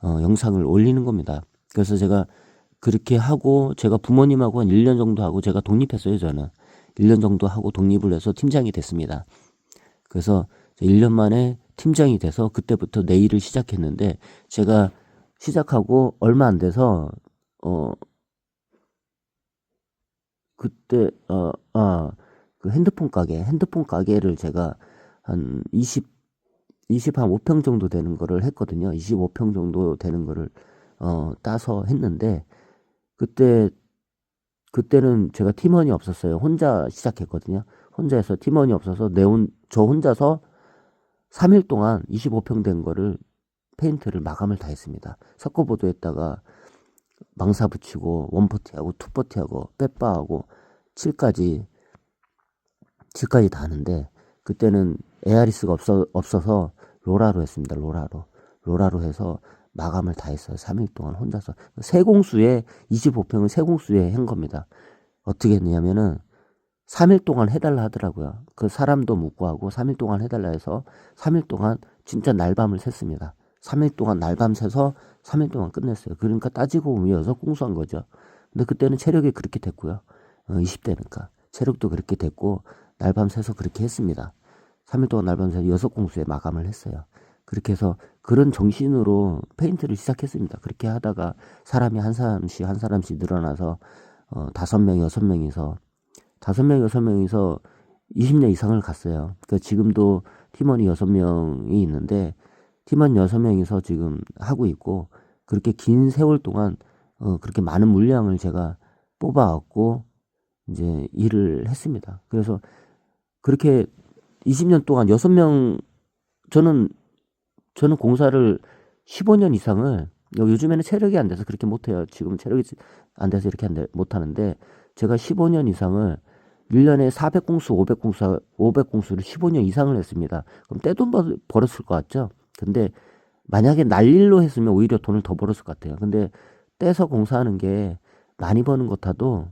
Speaker 1: 영상을 올리는 겁니다. 그래서 제가 그렇게 하고 제가 부모님하고 한 1년 정도 하고 제가 독립했어요. 저는 1년 정도 하고 독립을 해서 팀장이 됐습니다. 그래서 1년 만에 팀장이 돼서 그때부터 내 일을 시작했는데 제가 시작하고 얼마 안 돼서 그때 그 핸드폰 가게를 제가 한 20한 5평 정도 되는 거를 했거든요. 25평 정도 되는 거를 따서 했는데 그때는 제가 팀원이 없었어요. 혼자 시작했거든요. 혼자 해서 팀원이 없어서 저 혼자서 3일 동안 25평 된 거를 페인트를 마감을 다 했습니다. 석고보드에다가 망사 붙이고 원퍼티하고 투퍼티하고 빼빠하고 칠까지 다 하는데 그때는 에아리스가 없어서 로라로 했습니다. 로라로 해서 마감을 다 했어요. 3일 동안 혼자서 세공수에 25평을 세공수에 한 겁니다. 어떻게 했냐면은 3일 동안 해달라 하더라고요. 그 사람도 묻고 하고 3일 동안 해달라 해서 3일 동안 진짜 날밤을 샜습니다. 3일 동안 날밤 새서 3일 동안 끝냈어요. 그러니까 따지고 보면 6공수한 거죠. 근데 그때는 체력이 그렇게 됐고요. 20대니까 체력도 그렇게 됐고 날밤 새서 그렇게 했습니다. 3일 동안 날밤 새서 6공수에 마감을 했어요. 그렇게 해서 그런 정신으로 페인트를 시작했습니다. 그렇게 하다가 사람이 한 사람씩 늘어나서 5명, 6명이서 20년 이상을 갔어요. 그러니까 지금도 팀원이 6명이 있는데 팀원 6명이서 지금 하고 있고 그렇게 긴 세월 동안 그렇게 많은 물량을 제가 뽑아왔고 이제 일을 했습니다. 그래서 그렇게 20년 동안 6명 저는 공사를 15년 이상을 요즘에는 체력이 안 돼서 그렇게 못해요. 지금 체력이 안 돼서 이렇게 못하는데 제가 15년 이상을 1년에 400공수, 500공수를 15년 이상을 했습니다. 그럼 떼돈 벌었을 것 같죠? 근데 만약에 날일로 했으면 오히려 돈을 더 벌었을 것 같아요. 근데 떼서 공사하는 게 많이 버는 것 같아도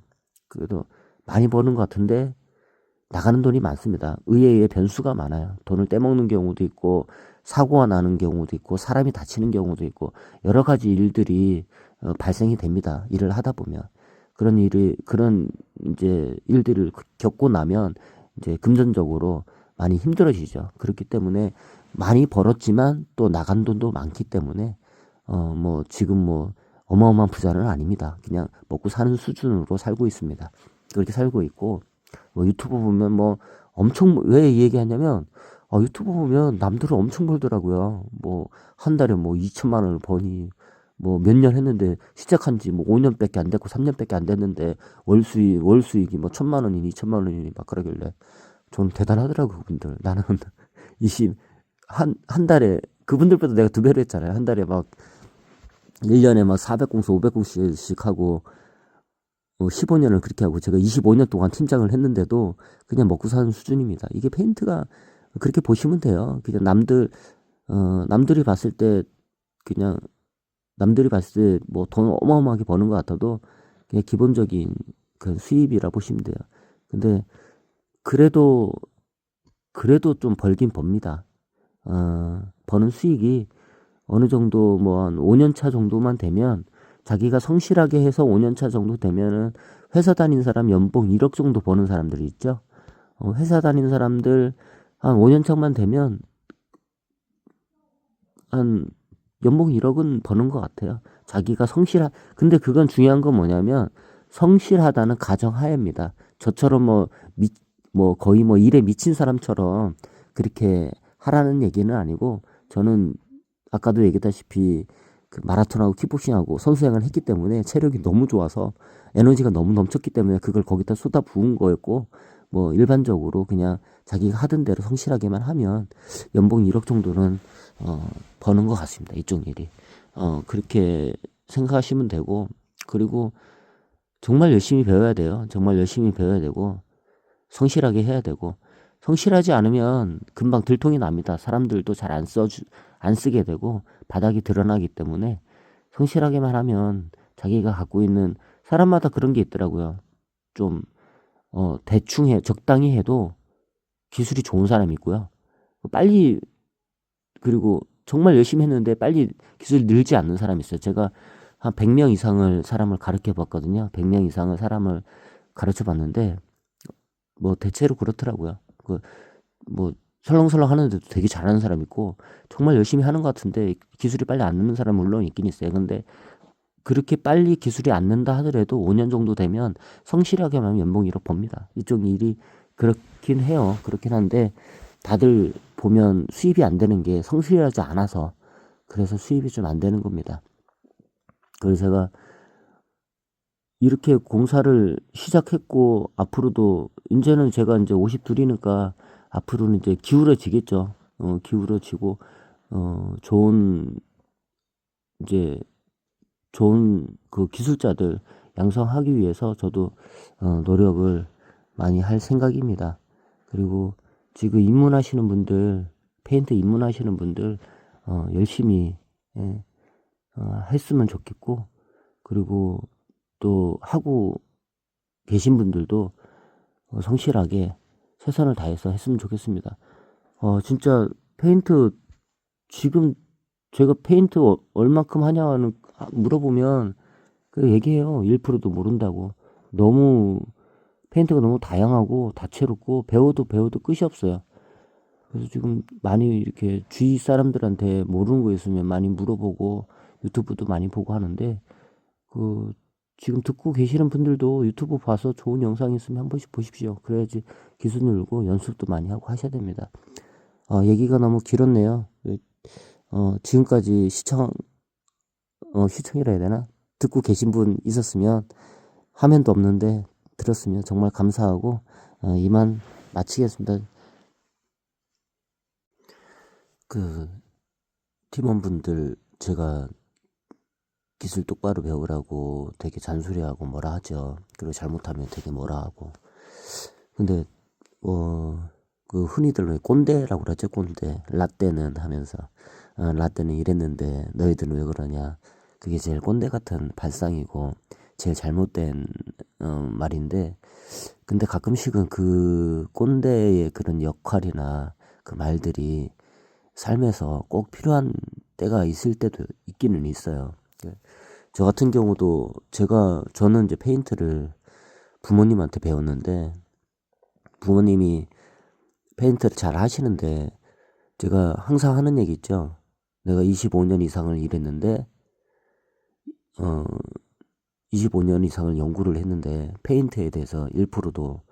Speaker 1: 그래도 많이 버는 것 같은데 나가는 돈이 많습니다. 의외의 변수가 많아요. 돈을 떼먹는 경우도 있고 사고가 나는 경우도 있고 사람이 다치는 경우도 있고 여러 가지 일들이 발생이 됩니다. 일을 하다 보면 그런 이제 일들을 겪고 나면 이제 금전적으로 많이 힘들어지죠. 그렇기 때문에 많이 벌었지만 또 나간 돈도 많기 때문에 뭐 지금 뭐 어마어마한 부자는 아닙니다. 그냥 먹고 사는 수준으로 살고 있습니다. 그렇게 살고 있고 뭐 유튜브 보면 뭐 엄청 왜 이 얘기하냐면 유튜브 보면 남들은 엄청 벌더라고요. 뭐 한 달에 뭐 2천만 원을 버니 뭐 몇 년 했는데 시작한 지 뭐 5년밖에 안 됐고 3년밖에 안 됐는데 월 수익이 뭐 1,000만 원이니 2천만 원이니 막 그러길래 좀 대단하더라고 그분들. 나는 20 한 달에 그분들보다 내가 2배로 했잖아요. 한 달에 막 1년에 막 400공수 500공수씩 하고 15년을 그렇게 하고 제가 25년 동안 팀장을 했는데도 그냥 먹고 사는 수준입니다. 이게 페인트가 그렇게 보시면 돼요. 그냥 남들이 봤을 때 뭐 돈 어마어마하게 버는 것 같아도 그냥 기본적인 그 수입이라 보시면 돼요. 근데 그래도 좀 벌긴 법니다. 버는 수익이 어느 정도 뭐 한 5년 차 정도만 되면, 자기가 성실하게 해서 5년 차 정도 되면은 회사 다닌 사람 연봉 1억 정도 버는 사람들이 있죠. 회사 다니는 사람들 한 5년 차만 되면 한 연봉 1억은 버는 것 같아요. 자기가 근데 그건 중요한 건 뭐냐면, 성실하다는 가정하에입니다. 저처럼 뭐 거의 뭐 일에 미친 사람처럼 그렇게 하라는 얘기는 아니고, 저는 아까도 얘기했다시피 그 마라톤하고 킥복싱하고 선수생활을 했기 때문에 체력이 너무 좋아서 에너지가 너무 넘쳤기 때문에 그걸 거기다 쏟아 부은 거였고, 뭐 일반적으로 그냥 자기가 하던 대로 성실하게만 하면 연봉 1억 정도는 버는 것 같습니다. 이쪽 일이. 그렇게 생각하시면 되고, 그리고 정말 열심히 배워야 돼요. 정말 열심히 배워야 되고, 성실하게 해야 되고, 성실하지 않으면 금방 들통이 납니다. 사람들도 잘 안 쓰게 되고 바닥이 드러나기 때문에, 성실하게만 하면 자기가 갖고 있는, 사람마다 그런 게 있더라고요. 좀 대충 적당히 해도 기술이 좋은 사람이 있고요. 빨리, 그리고 정말 열심히 했는데 빨리 기술이 늘지 않는 사람이 있어요. 제가 한 100명 이상을 사람을 가르쳐 봤거든요. 100명 이상을 사람을 가르쳐 봤는데 뭐 대체로 그렇더라고요. 뭐 설렁설렁 하는데도 되게 잘하는 사람 있고, 정말 열심히 하는 것 같은데 기술이 빨리 안 느는 사람 물론 있긴 있어요. 근데 그렇게 빨리 기술이 안 는다 하더라도 5년 정도 되면 성실하게 하면 연봉 1억 법니다. 이쪽 일이 그렇긴 해요. 그렇긴 한데 다들 보면 수입이 안 되는 게 성실하지 않아서, 그래서 수입이 좀 안 되는 겁니다. 그래서 제가 이렇게 공사를 시작했고, 앞으로도 이제는 제가 이제 52이니까 앞으로는 이제 기울어지겠죠. 기울어지고 좋은, 이제 좋은 그 기술자들 양성하기 위해서 저도 노력을 많이 할 생각입니다. 그리고 지금 입문하시는 분들, 페인트 입문하시는 분들 열심히 했으면 좋겠고, 그리고 또 하고 계신 분들도 성실하게 최선을 다해서 했으면 좋겠습니다. 진짜 페인트, 지금 제가 페인트 얼마큼 하냐는 물어보면 그 얘기해요. 1%도 모른다고. 너무 페인트가 너무 다양하고 다채롭고 배워도 끝이 없어요. 그래서 지금 많이 이렇게 주위 사람들한테 모르는 거 있으면 많이 물어보고 유튜브도 많이 보고 하는데, 그 지금 듣고 계시는 분들도 유튜브 봐서 좋은 영상 있으면 한 번씩 보십시오. 그래야지 기술 늘고 연습도 많이 하고 하셔야 됩니다. 얘기가 너무 길었네요. 지금까지 시청이라 해야 되나? 듣고 계신 분 있었으면, 화면도 없는데 들었으면 정말 감사하고, 이만 마치겠습니다. 그 팀원분들 제가 기술 똑바로 배우라고 되게 잔소리하고 뭐라 하죠. 그리고 잘못하면 되게 뭐라 하고. 근데 그 흔히들 왜 꼰대라고 그러죠. 꼰대. 라떼는 하면서 라떼는 이랬는데 너희들은 왜 그러냐. 그게 제일 꼰대 같은 발상이고 제일 잘못된 말인데, 근데 가끔씩은 그 꼰대의 그런 역할이나 그 말들이 삶에서 꼭 필요한 때가 있을 때도 있기는 있어요. 저 같은 경우도 저는 이제 페인트를 부모님한테 배웠는데, 부모님이 페인트를 잘 하시는데, 제가 항상 하는 얘기 있죠. 내가 25년 이상을 일했는데 25년 이상을 연구를 했는데 페인트에 대해서 1%도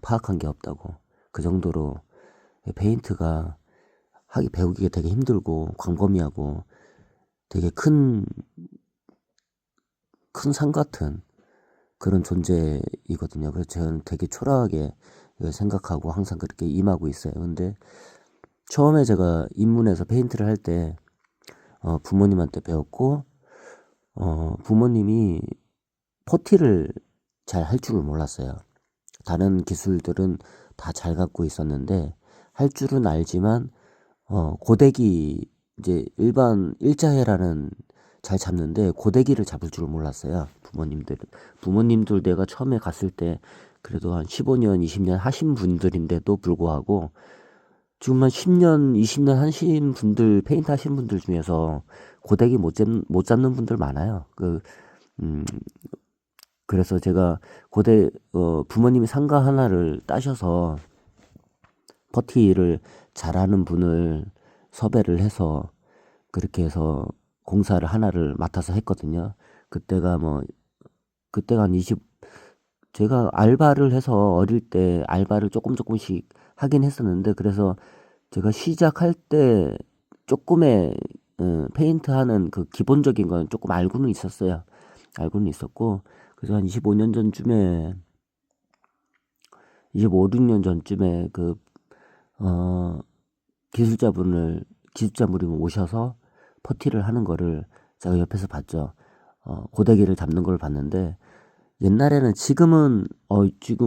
Speaker 1: 파악한 게 없다고. 그 정도로 페인트가 배우기가 되게 힘들고 광범위하고 되게 큰 산 같은 그런 존재이거든요. 그래서 저는 되게 초라하게 생각하고 항상 그렇게 임하고 있어요. 근데 처음에 제가 입문해서 페인트를 할 때 부모님한테 배웠고, 부모님이 포티를 잘 할 줄을 몰랐어요. 다른 기술들은 다 잘 갖고 있었는데 할 줄은 알지만 고데기, 이제 일반 일자해라는 잘 잡는데 고데기를 잡을 줄 몰랐어요. 부모님들 내가 처음에 갔을 때 그래도 한 15년, 20년 하신 분들인데도 불구하고 지금 한 10년, 20년 하신 분들, 페인트 하시는 분들 중에서 고데기 못 잡는 분들 많아요. 음, 그래서 제가 부모님이 상가 하나를 따셔서 퍼티를 잘하는 분을 섭외를 해서 그렇게 해서 공사를 하나를 맡아서 했거든요. 그때가 뭐, 그때가 한 20, 제가 알바를 해서 어릴 때 알바를 조금씩 하긴 했었는데, 그래서 제가 시작할 때 조금의 페인트 하는 그 기본적인 건 조금 알고는 있었어요. 알고는 있었고, 그래서 한 25년 전쯤에, 25, 6년 전쯤에 어, 기술자분이 오셔서 퍼티를 하는 거를 제가 옆에서 봤죠. 고데기를 잡는 걸 봤는데, 옛날에는 지금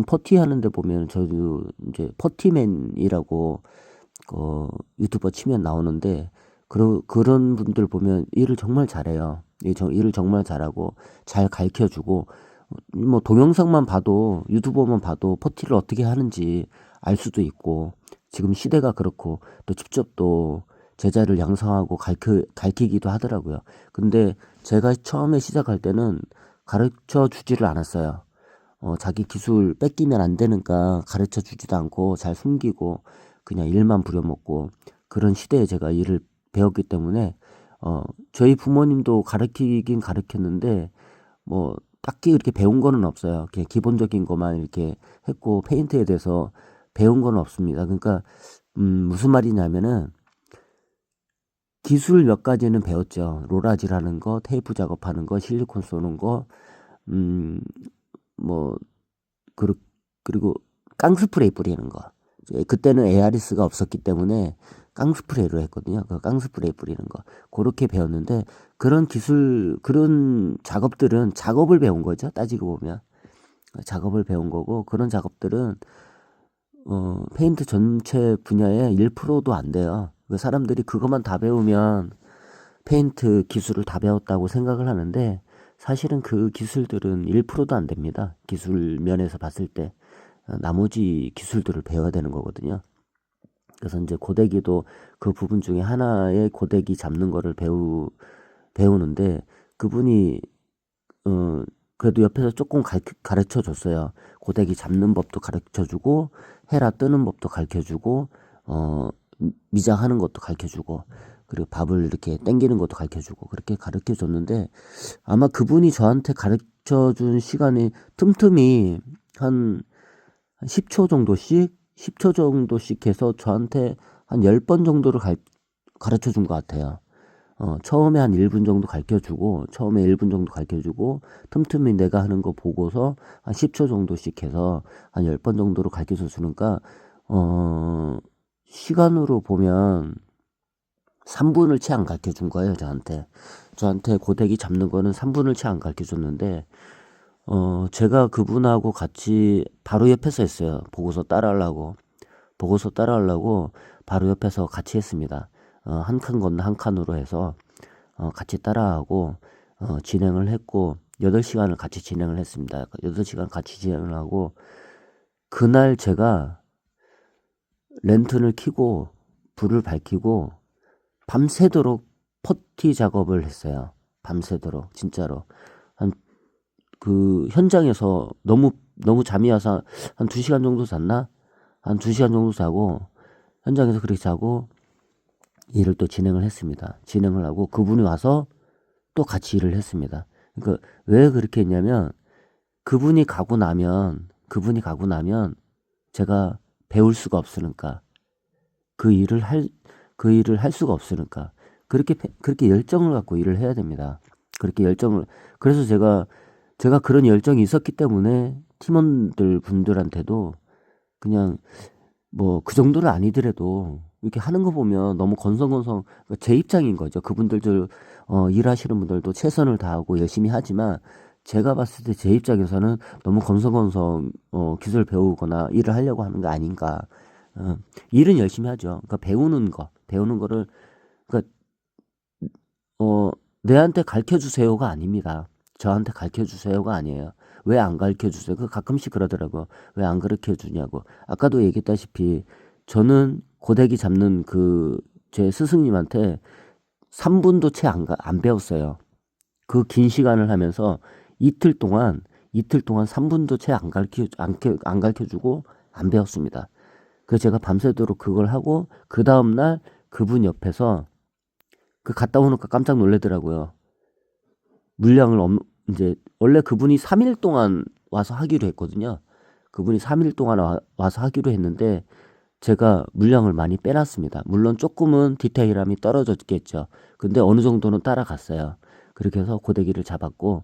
Speaker 1: 퍼티 하는데 보면 저도 이제 퍼티맨이라고 유튜버 치면 나오는데, 그런 분들 보면 일을 정말 잘해요. 일을 정말 잘하고 잘 가르쳐 주고, 뭐 동영상만 봐도 유튜버만 봐도 퍼티를 어떻게 하는지 알 수도 있고, 지금 시대가 그렇고 또 직접 또 제자를 양성하고 가르치기도 하더라고요. 근데 제가 처음에 시작할 때는 가르쳐 주지를 않았어요. 자기 기술 뺏기면 안 되니까 가르쳐 주지도 않고 잘 숨기고 그냥 일만 부려먹고, 그런 시대에 제가 일을 배웠기 때문에 저희 부모님도 가르치긴 가르쳤는데 뭐 딱히 이렇게 배운 거는 없어요. 그냥 기본적인 것만 이렇게 했고 페인트에 대해서 배운 건 없습니다. 그러니까 무슨 말이냐면은 기술 몇 가지는 배웠죠. 로라지라는 거, 테이프 작업하는 거, 실리콘 쏘는 거, 음, 뭐 그리- 그리고 깡스프레이 뿌리는 거. 그때는 에아리스가 없었기 때문에 깡스프레이로 했거든요. 그 깡스프레이 뿌리는 거. 그렇게 배웠는데, 그런 작업들은 작업을 배운 거죠. 따지고 보면. 작업을 배운 거고, 그런 작업들은, 페인트 전체 분야의 1%도 안 돼요. 사람들이 그것만 다 배우면 페인트 기술을 다 배웠다고 생각을 하는데, 사실은 그 기술들은 1%도 안 됩니다. 기술 면에서 봤을 때. 나머지 기술들을 배워야 되는 거거든요. 그래서 이제 고데기도 그 부분 중에 하나의 고데기 잡는 거를 배우는데, 그분이, 그래도 옆에서 조금 가르쳐 줬어요. 고데기 잡는 법도 가르쳐 주고, 헤라 뜨는 법도 가르쳐 주고, 미장하는 것도 가르쳐 주고, 그리고 밥을 이렇게 땡기는 것도 가르쳐 주고, 그렇게 가르쳐 줬는데, 아마 그분이 저한테 가르쳐 준 시간이 틈틈이 한 10초 정도씩 해서 저한테 한 10번 정도를 가르쳐 준 것 같아요. 처음에 한 1분 정도 처음에 1분 정도 가르쳐 주고, 틈틈이 내가 하는 거 보고서 한 10초 정도씩 해서 한 10번 정도로 가르쳐 주니까, 시간으로 보면 3분을 채 안 가르쳐 준 거예요, 저한테. 저한테 고데기 잡는 거는 3분을 채 안 가르쳐 줬는데, 제가 그분하고 같이 바로 옆에서 했어요. 보고서 따라하려고 바로 옆에서 같이 했습니다. 한 칸 건너 한 칸으로 해서 같이 따라하고 진행을 했고, 8시간을 같이 진행을 했습니다. 8시간 같이 진행을 하고, 그날 제가 랜턴을 켜고 불을 밝히고 밤새도록 퍼티 작업을 했어요. 밤새도록 진짜로. 그 현장에서 너무 잠이 와서 한 2시간 정도 잤나? 한 2시간 정도 자고, 현장에서 그렇게 자고 일을 또 진행을 했습니다. 진행을 하고 그분이 와서 또 같이 일을 했습니다. 그러니까 왜 그렇게 했냐면, 그분이 가고 나면 제가 배울 수가 없으니까, 그 일을 할 수가 없으니까, 그렇게 열정을 갖고 일을 해야 됩니다. 그래서 제가 그런 열정이 있었기 때문에 분들한테도 그냥 뭐 그 정도는 아니더라도 이렇게 하는 거 보면 너무 그러니까 제 입장인 거죠. 그분들도 일하시는 분들도 최선을 다하고 열심히 하지만, 제가 봤을 때 제 입장에서는 너무 기술 배우거나 일을 하려고 하는 거 아닌가. 어, 일은 열심히 하죠. 그러니까 배우는 거를, 그러니까 내한테 가르쳐 주세요가 아닙니다. 저한테 가르쳐 주세요가 아니에요. 왜 안 가르쳐 주세요? 그 가끔씩 그러더라고요. 왜 안 가르쳐 주냐고. 아까도 얘기했다시피 저는 고데기 잡는 제 스승님한테 3분도 채 안 배웠어요. 그 긴 시간을 하면서 이틀 동안 3분도 채 안 가르쳐 주고 안 배웠습니다. 그래서 제가 밤새도록 그걸 하고 그 다음날 그분 옆에서 갔다 오니까 깜짝 놀라더라고요. 물량을 이제 원래 그분이 3일 동안 와서 하기로 했거든요. 그분이 3일 동안 와서 하기로 했는데 제가 물량을 많이 빼놨습니다. 물론 조금은 디테일함이 떨어졌겠죠. 근데 어느 정도는 따라갔어요. 그렇게 해서 고데기를 잡았고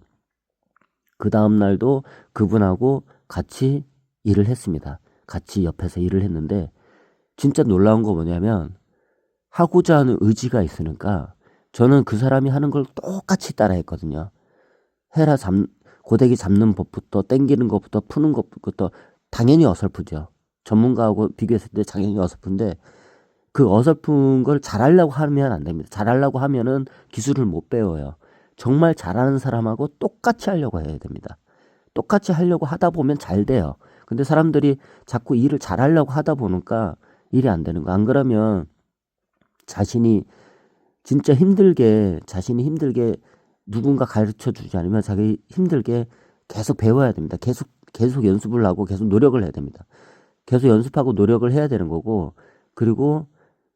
Speaker 1: 그 다음 날도 그분하고 같이 일을 했습니다. 같이 옆에서 일을 했는데 진짜 놀라운 거 뭐냐면 하고자 하는 의지가 있으니까 저는 그 사람이 하는 걸 똑같이 따라했거든요. 고데기 잡는 법부터 당기는 것부터 푸는 것부터 당연히 어설프죠. 전문가하고 비교했을 때 당연히 어설픈데 그 어설픈 걸 잘하려고 하면 안 됩니다. 잘하려고 하면은 기술을 못 배워요. 정말 잘하는 사람하고 똑같이 하려고 해야 됩니다. 똑같이 하려고 하다 보면 잘 돼요. 근데 사람들이 자꾸 일을 잘하려고 하다 보니까 일이 안 되는 거. 안 그러면 자신이 자신이 힘들게 누군가 가르쳐 주지 않으면 자기 힘들게 계속 배워야 됩니다. 계속 연습을 하고 계속 노력을 해야 됩니다. 계속 연습하고 노력을 해야 되는 거고, 그리고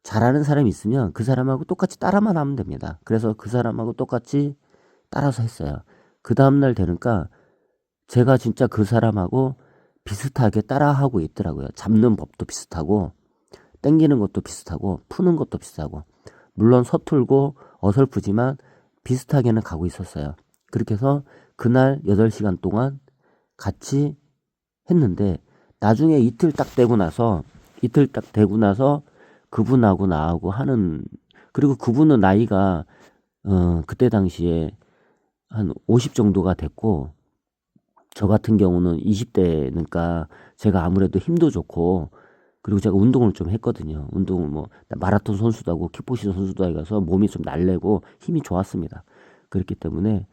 Speaker 1: 잘하는 사람이 있으면 그 사람하고 똑같이 따라만 하면 됩니다. 그래서 그 사람하고 똑같이 따라서 했어요. 그 다음날 되니까 제가 진짜 그 사람하고 비슷하게 따라하고 있더라고요. 잡는 법도 비슷하고, 당기는 것도 비슷하고, 푸는 것도 비슷하고, 물론 서툴고 어설프지만 비슷하게는 가고 있었어요. 그렇게 해서 그날 8시간 동안 같이 했는데 나중에 이틀 딱 되고 나서 그분하고 나하고 하는, 그리고 그분은 나이가 그때 당시에 한 50 정도가 됐고 저 같은 경우는 20대니까 제가 아무래도 힘도 좋고, 그리고 제가 운동을 좀 했거든요. 운동을 마라톤 선수도 하고 킥복싱 선수도 해가서 몸이 좀 날래고 힘이 좋았습니다. 그렇기 때문에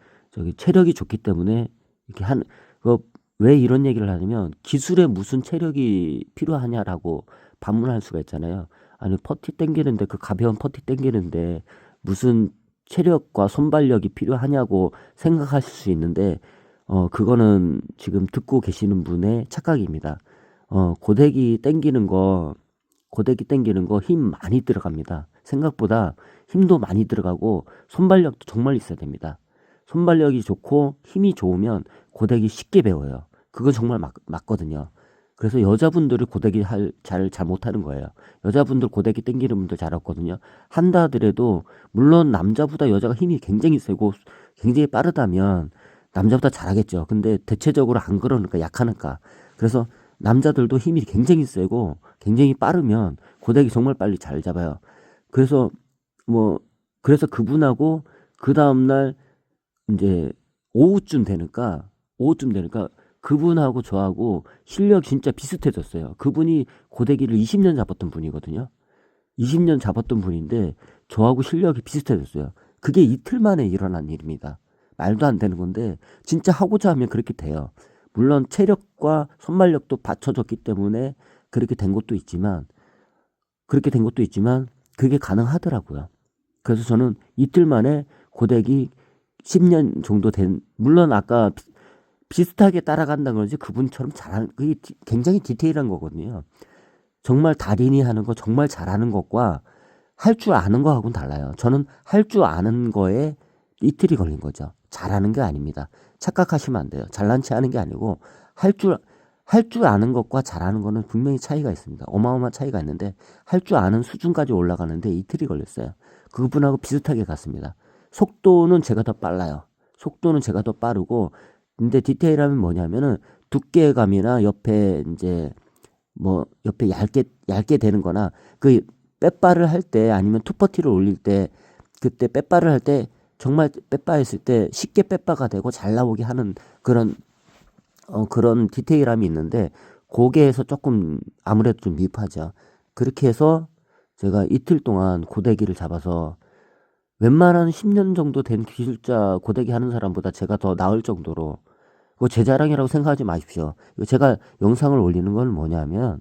Speaker 1: 체력이 좋기 때문에 이렇게 왜 이런 얘기를 하냐면 기술에 무슨 체력이 필요하냐라고 반문할 수가 있잖아요. 아니 퍼티 땡기는데 그 가벼운 퍼티 땡기는데 무슨 체력과 손발력이 필요하냐고 생각하실 수 있는데 그거는 지금 듣고 계시는 분의 착각입니다. 고데기 땡기는 거 힘 많이 들어갑니다. 생각보다 힘도 많이 들어가고 손발력도 정말 있어야 됩니다. 손발력이 좋고 힘이 좋으면 고데기 쉽게 배워요. 그건 정말 맞거든요. 그래서 여자분들이 고데기 잘 못하는 거예요. 여자분들 고데기 땡기는 분들 잘하거든요. 한다 하더라도 물론 남자보다 여자가 힘이 굉장히 세고 굉장히 빠르다면 남자보다 잘하겠죠. 근데 대체적으로 안 그러니까 약하니까. 그래서 남자들도 힘이 굉장히 세고 굉장히 빠르면 고데기 정말 빨리 잘 잡아요. 그래서 그래서 그분하고 그 다음날 이제 오후쯤 되니까 그분하고 저하고 실력이 진짜 비슷해졌어요. 그분이 고데기를 20년 잡았던 분이거든요. 20년 잡았던 분인데 저하고 실력이 비슷해졌어요. 그게 이틀 만에 일어난 일입니다. 말도 안 되는 건데 진짜 하고자 하면 그렇게 돼요. 물론 체력과 손발력도 받쳐졌기 때문에 그렇게 된 것도 있지만 그게 가능하더라고요. 그래서 저는 이틀 만에 고데기 10년 정도 물론 아까 비슷하게 따라간다는 거지 그분처럼 그게 굉장히 디테일한 거거든요. 정말 달인이 하는 거 정말 잘하는 것과 할 줄 아는 거하고는 달라요. 저는 할 줄 아는 거에 이틀이 걸린 거죠. 잘하는 게 아닙니다. 착각하시면 안 돼요. 잘난 체 하는 게 아니고 할 줄 아는 것과 잘하는 거는 분명히 차이가 있습니다. 어마어마한 차이가 있는데 할 줄 아는 수준까지 올라가는데 이틀이 걸렸어요. 그분하고 비슷하게 갔습니다. 속도는 제가 더 빨라요. 속도는 제가 더 빠르고, 근데 디테일함은 뭐냐면은 두께감이나 옆에 옆에 얇게 되는 거나 빼바를 할 때 아니면 투퍼티를 올릴 때 그때 빼바를 할 때 정말 빼바 했을 때 쉽게 빼바가 되고 잘 나오게 하는 그런 디테일함이 있는데 거기에서 조금 아무래도 좀 미흡하죠. 그렇게 해서 제가 이틀 동안 고데기를 잡아서 웬만한 10년 정도 된 기술자 고데기 하는 사람보다 제가 더 나을 정도로, 그거 제 자랑이라고 생각하지 마십시오. 이거 제가 영상을 올리는 건 뭐냐면,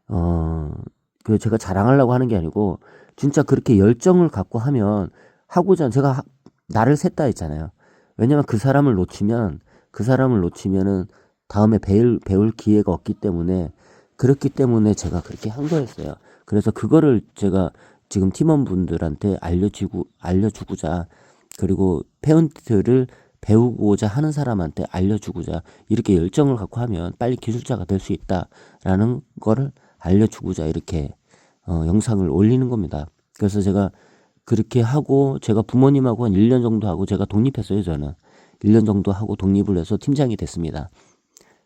Speaker 1: 어, 그 제가 자랑하려고 하는 게 아니고, 진짜 그렇게 열정을 갖고 하면, 제가 나를 샜다 했잖아요. 왜냐면 그 사람을 놓치면은 다음에 배울 기회가 없기 때문에, 그렇기 때문에 제가 그렇게 한 거였어요. 그래서 그거를 제가 지금 팀원분들한테 알려주고자, 그리고 페인트를 배우고자 하는 사람한테 알려주고자, 이렇게 열정을 갖고 하면 빨리 기술자가 될 수 있다라는 거를 알려주고자 이렇게 영상을 올리는 겁니다. 그래서 제가 그렇게 하고, 제가 부모님하고 한 1년 정도 하고 제가 독립했어요. 저는 1년 정도 하고 독립을 해서 팀장이 됐습니다.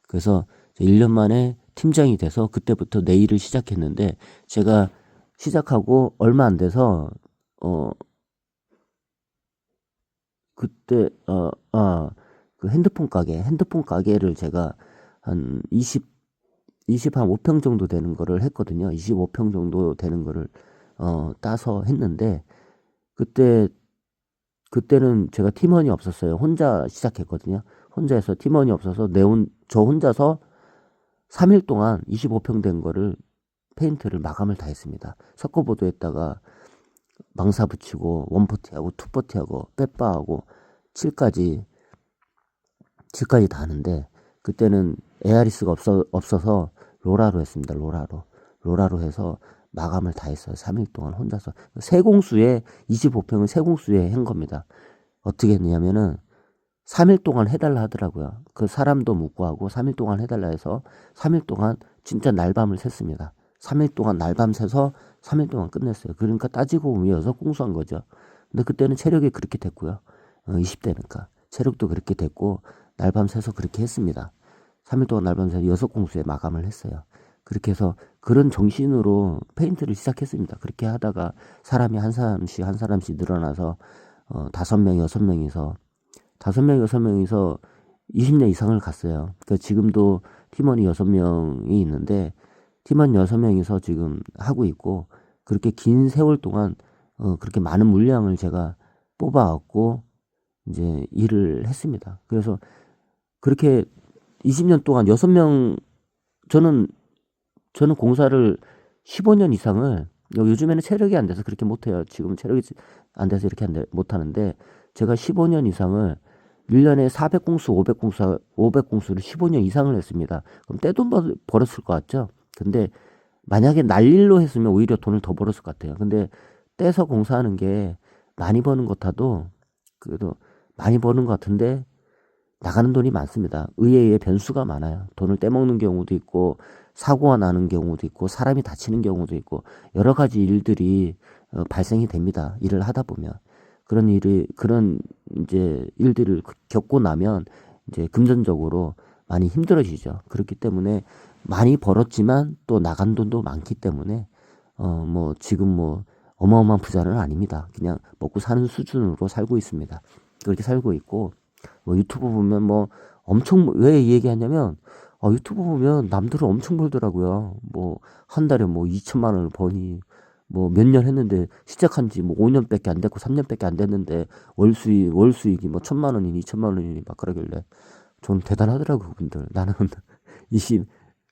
Speaker 1: 그래서 1년 만에 팀장이 돼서 그때부터 내 일을 시작했는데, 제가 시작하고 얼마 안 돼서 그때 그 핸드폰 가게를 제가 한 5평 정도 되는 거를 했거든요. 25평 정도 되는 거를 따서 했는데, 그때는 제가 팀원이 없었어요. 혼자 시작했거든요. 혼자 해서 팀원이 없어서 저 혼자서 3일 동안 25평 된 거를 페인트를 마감을 다 했습니다. 석고보드에다가 망사 붙이고 원포티하고 투포티하고 빼빠하고 칠까지 다 하는데, 그때는 에아리스가 없어서 로라로 했습니다. 로라로 해서 마감을 다 했어요. 3일 동안 혼자서. 25평을 세공수에 한 겁니다. 어떻게 했냐면은 3일 동안 해달라 하더라고요. 그 사람도 묻고 하고 3일 동안 해달라 해서 3일 동안 진짜 날밤을 샜습니다. 3일 동안 날밤 새서 3일 동안 끝냈어요. 그러니까 따지고 보면 6공수한 거죠. 근데 그때는 체력이 그렇게 됐고요. 20대니까 체력도 그렇게 됐고 날밤 새서 그렇게 했습니다. 3일 동안 날밤 새서 6공수에 마감을 했어요. 그렇게 해서 그런 정신으로 페인트를 시작했습니다. 그렇게 하다가 사람이 한 사람씩 늘어나서 5명, 6명이서 20년 이상을 갔어요. 그러니까 지금도 팀원이 6명이 있는데, 팀원 6명이서 지금 하고 있고, 그렇게 긴 세월 동안 그렇게 많은 물량을 제가 뽑아왔고 이제 일을 했습니다. 그래서 그렇게 20년 동안 6명, 저는 공사를 15년 이상을, 요즘에는 체력이 안 돼서 그렇게 못해요. 지금 체력이 안 돼서 이렇게 못하는데, 제가 15년 이상을 1년에 400공수, 500공수를 15년 이상을 했습니다. 그럼 떼돈 벌었을 것 같죠? 근데 만약에 날일로 했으면 오히려 돈을 더 벌었을 것 같아요. 근데 떼서 공사하는 게 많이 버는 것 같아도, 그래도 많이 버는 것 같은데 나가는 돈이 많습니다. 의외의 변수가 많아요. 돈을 떼먹는 경우도 있고, 사고가 나는 경우도 있고, 사람이 다치는 경우도 있고, 여러 가지 일들이 발생이 됩니다. 일을 하다 보면. 그런 이제 일들을 겪고 나면 이제 금전적으로 많이 힘들어지죠. 그렇기 때문에 많이 벌었지만 또 나간 돈도 많기 때문에 지금 어마어마한 부자는 아닙니다. 그냥 먹고 사는 수준으로 살고 있습니다. 그렇게 살고 있고, 유튜브 보면 왜 얘기하냐면, 유튜브 보면 남들은 엄청 벌더라고요. 한 달에 2천만 원을 버니, 몇 년 했는데, 시작한 지 5년밖에 안 됐고, 3년밖에 안 됐는데, 월 수익이 1,000만 원이니, 2천만 원이니, 막 그러길래, 좀 대단하더라고, 그분들. 나는,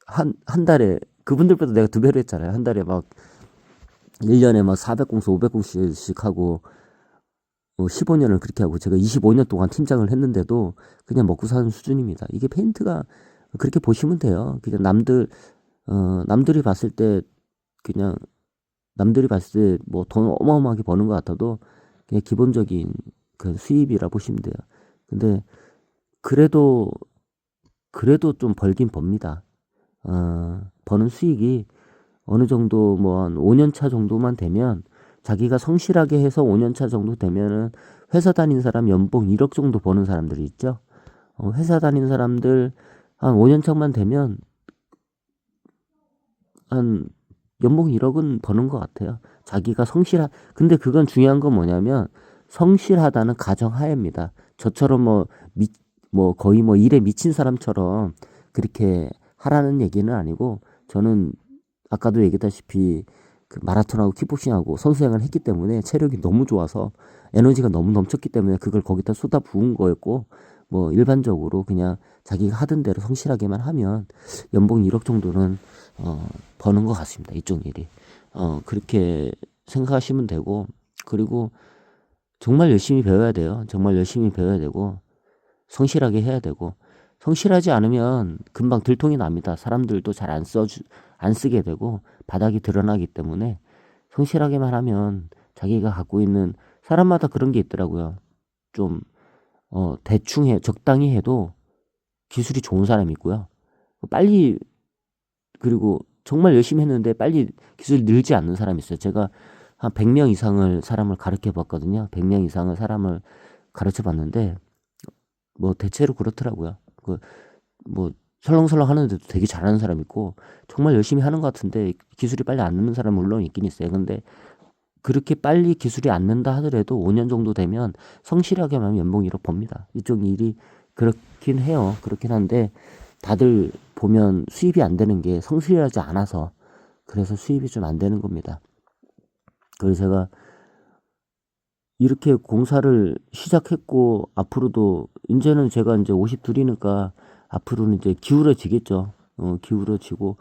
Speaker 1: 한 달에, 그분들보다 내가 2배로 했잖아요. 한 달에 1년에 400공수, 500공수씩 하고, 15년을 그렇게 하고, 제가 25년 동안 팀장을 했는데도 그냥 먹고 사는 수준입니다. 이게 페인트가 그렇게 보시면 돼요. 그냥 남들이 봤을 때 돈 어마어마하게 버는 것 같아도 그냥 기본적인 그 수입이라 보시면 돼요. 근데 그래도 좀 벌긴 법니다. 버는 수익이 어느 정도 한 5년 차 정도만 되면, 자기가 성실하게 해서 5년 차 정도 되면은 회사 다닌 사람 연봉 1억 정도 버는 사람들이 있죠. 회사 다닌 사람들 한 5년 차만 되면 한 연봉 1억은 버는 것 같아요. 자기가 근데 그건 중요한 건 뭐냐면, 성실하다는 가정하에입니다. 저처럼 거의 일에 미친 사람처럼 그렇게 하라는 얘기는 아니고, 저는 아까도 얘기했다시피 그 마라톤하고 킥복싱하고 선수생활을 했기 때문에 체력이 너무 좋아서 에너지가 너무 넘쳤기 때문에 그걸 거기다 쏟아 부은 거였고, 뭐 일반적으로 그냥 자기가 하던 대로 성실하게만 하면 연봉 1억 정도는 버는 것 같습니다. 이쪽 일이. 그렇게 생각하시면 되고, 그리고 정말 열심히 배워야 돼요. 정말 열심히 배워야 되고, 성실하게 해야 되고, 성실하지 않으면 금방 들통이 납니다. 사람들도 잘 안 쓰게 되고 바닥이 드러나기 때문에 성실하게만 하면 자기가 갖고 있는, 사람마다 그런 게 있더라고요. 좀 대충 적당히 해도 기술이 좋은 사람이 있고요. 빨리, 그리고 정말 열심히 했는데 빨리 기술이 늘지 않는 사람이 있어요. 제가 한 100명 이상을 사람을 가르쳐 봤거든요. 100명 이상을 사람을 가르쳐 봤는데 뭐 대체로 그렇더라고요. 뭐 설렁설렁 하는데도 되게 잘하는 사람 있고 정말 열심히 하는 것 같은데 기술이 빨리 안 느는 사람 물론 있긴 있어요. 근데 그렇게 빨리 기술이 안 는다 하더라도 5년 정도 되면 성실하게만 하면 연봉 1억 법니다. 이쪽 일이 그렇긴 해요. 그렇긴 한데 다들 보면 수입이 안 되는 게 성실하지 않아서, 그래서 수입이 좀 안 되는 겁니다. 그래서 제가 이렇게 공사를 시작했고 앞으로도 이제는 제가 이제 52이니까 앞으로는 이제 기울어지겠죠. 기울어지고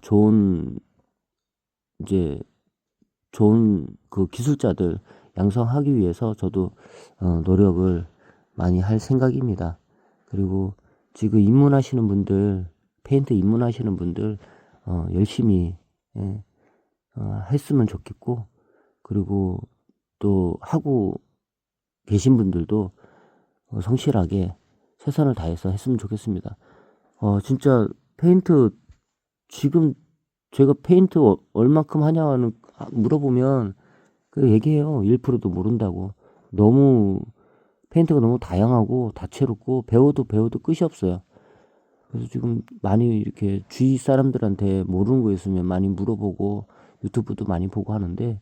Speaker 1: 좋은 이제 좋은 그 기술자들 양성하기 위해서 저도 노력을 많이 할 생각입니다. 그리고 지금 입문하시는 분들, 페인트 입문하시는 분들 열심히 예, 했으면 좋겠고, 그리고 또 하고 계신 분들도 성실하게 최선을 다해서 했으면 좋겠습니다. 진짜 페인트, 지금 제가 페인트 얼마큼 하냐는 물어보면 그 얘기해요. 1%도 모른다고. 너무 페인트가 너무 다양하고 다채롭고 배워도 끝이 없어요. 그래서 지금 많이 이렇게 주위 사람들한테 모르는 거 있으면 많이 물어보고 유튜브도 많이 보고 하는데,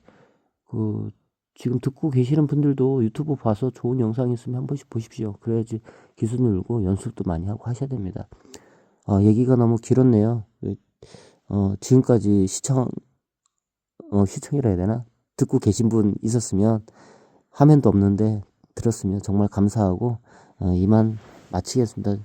Speaker 1: 그 지금 듣고 계시는 분들도 유튜브 봐서 좋은 영상 있으면 한 번씩 보십시오. 그래야지 기술 늘고 연습도 많이 하고 하셔야 됩니다. 얘기가 너무 길었네요. 지금까지 시청이라 해야 되나? 듣고 계신 분 있었으면, 화면도 없는데 들었으면 정말 감사하고 이만 마치겠습니다.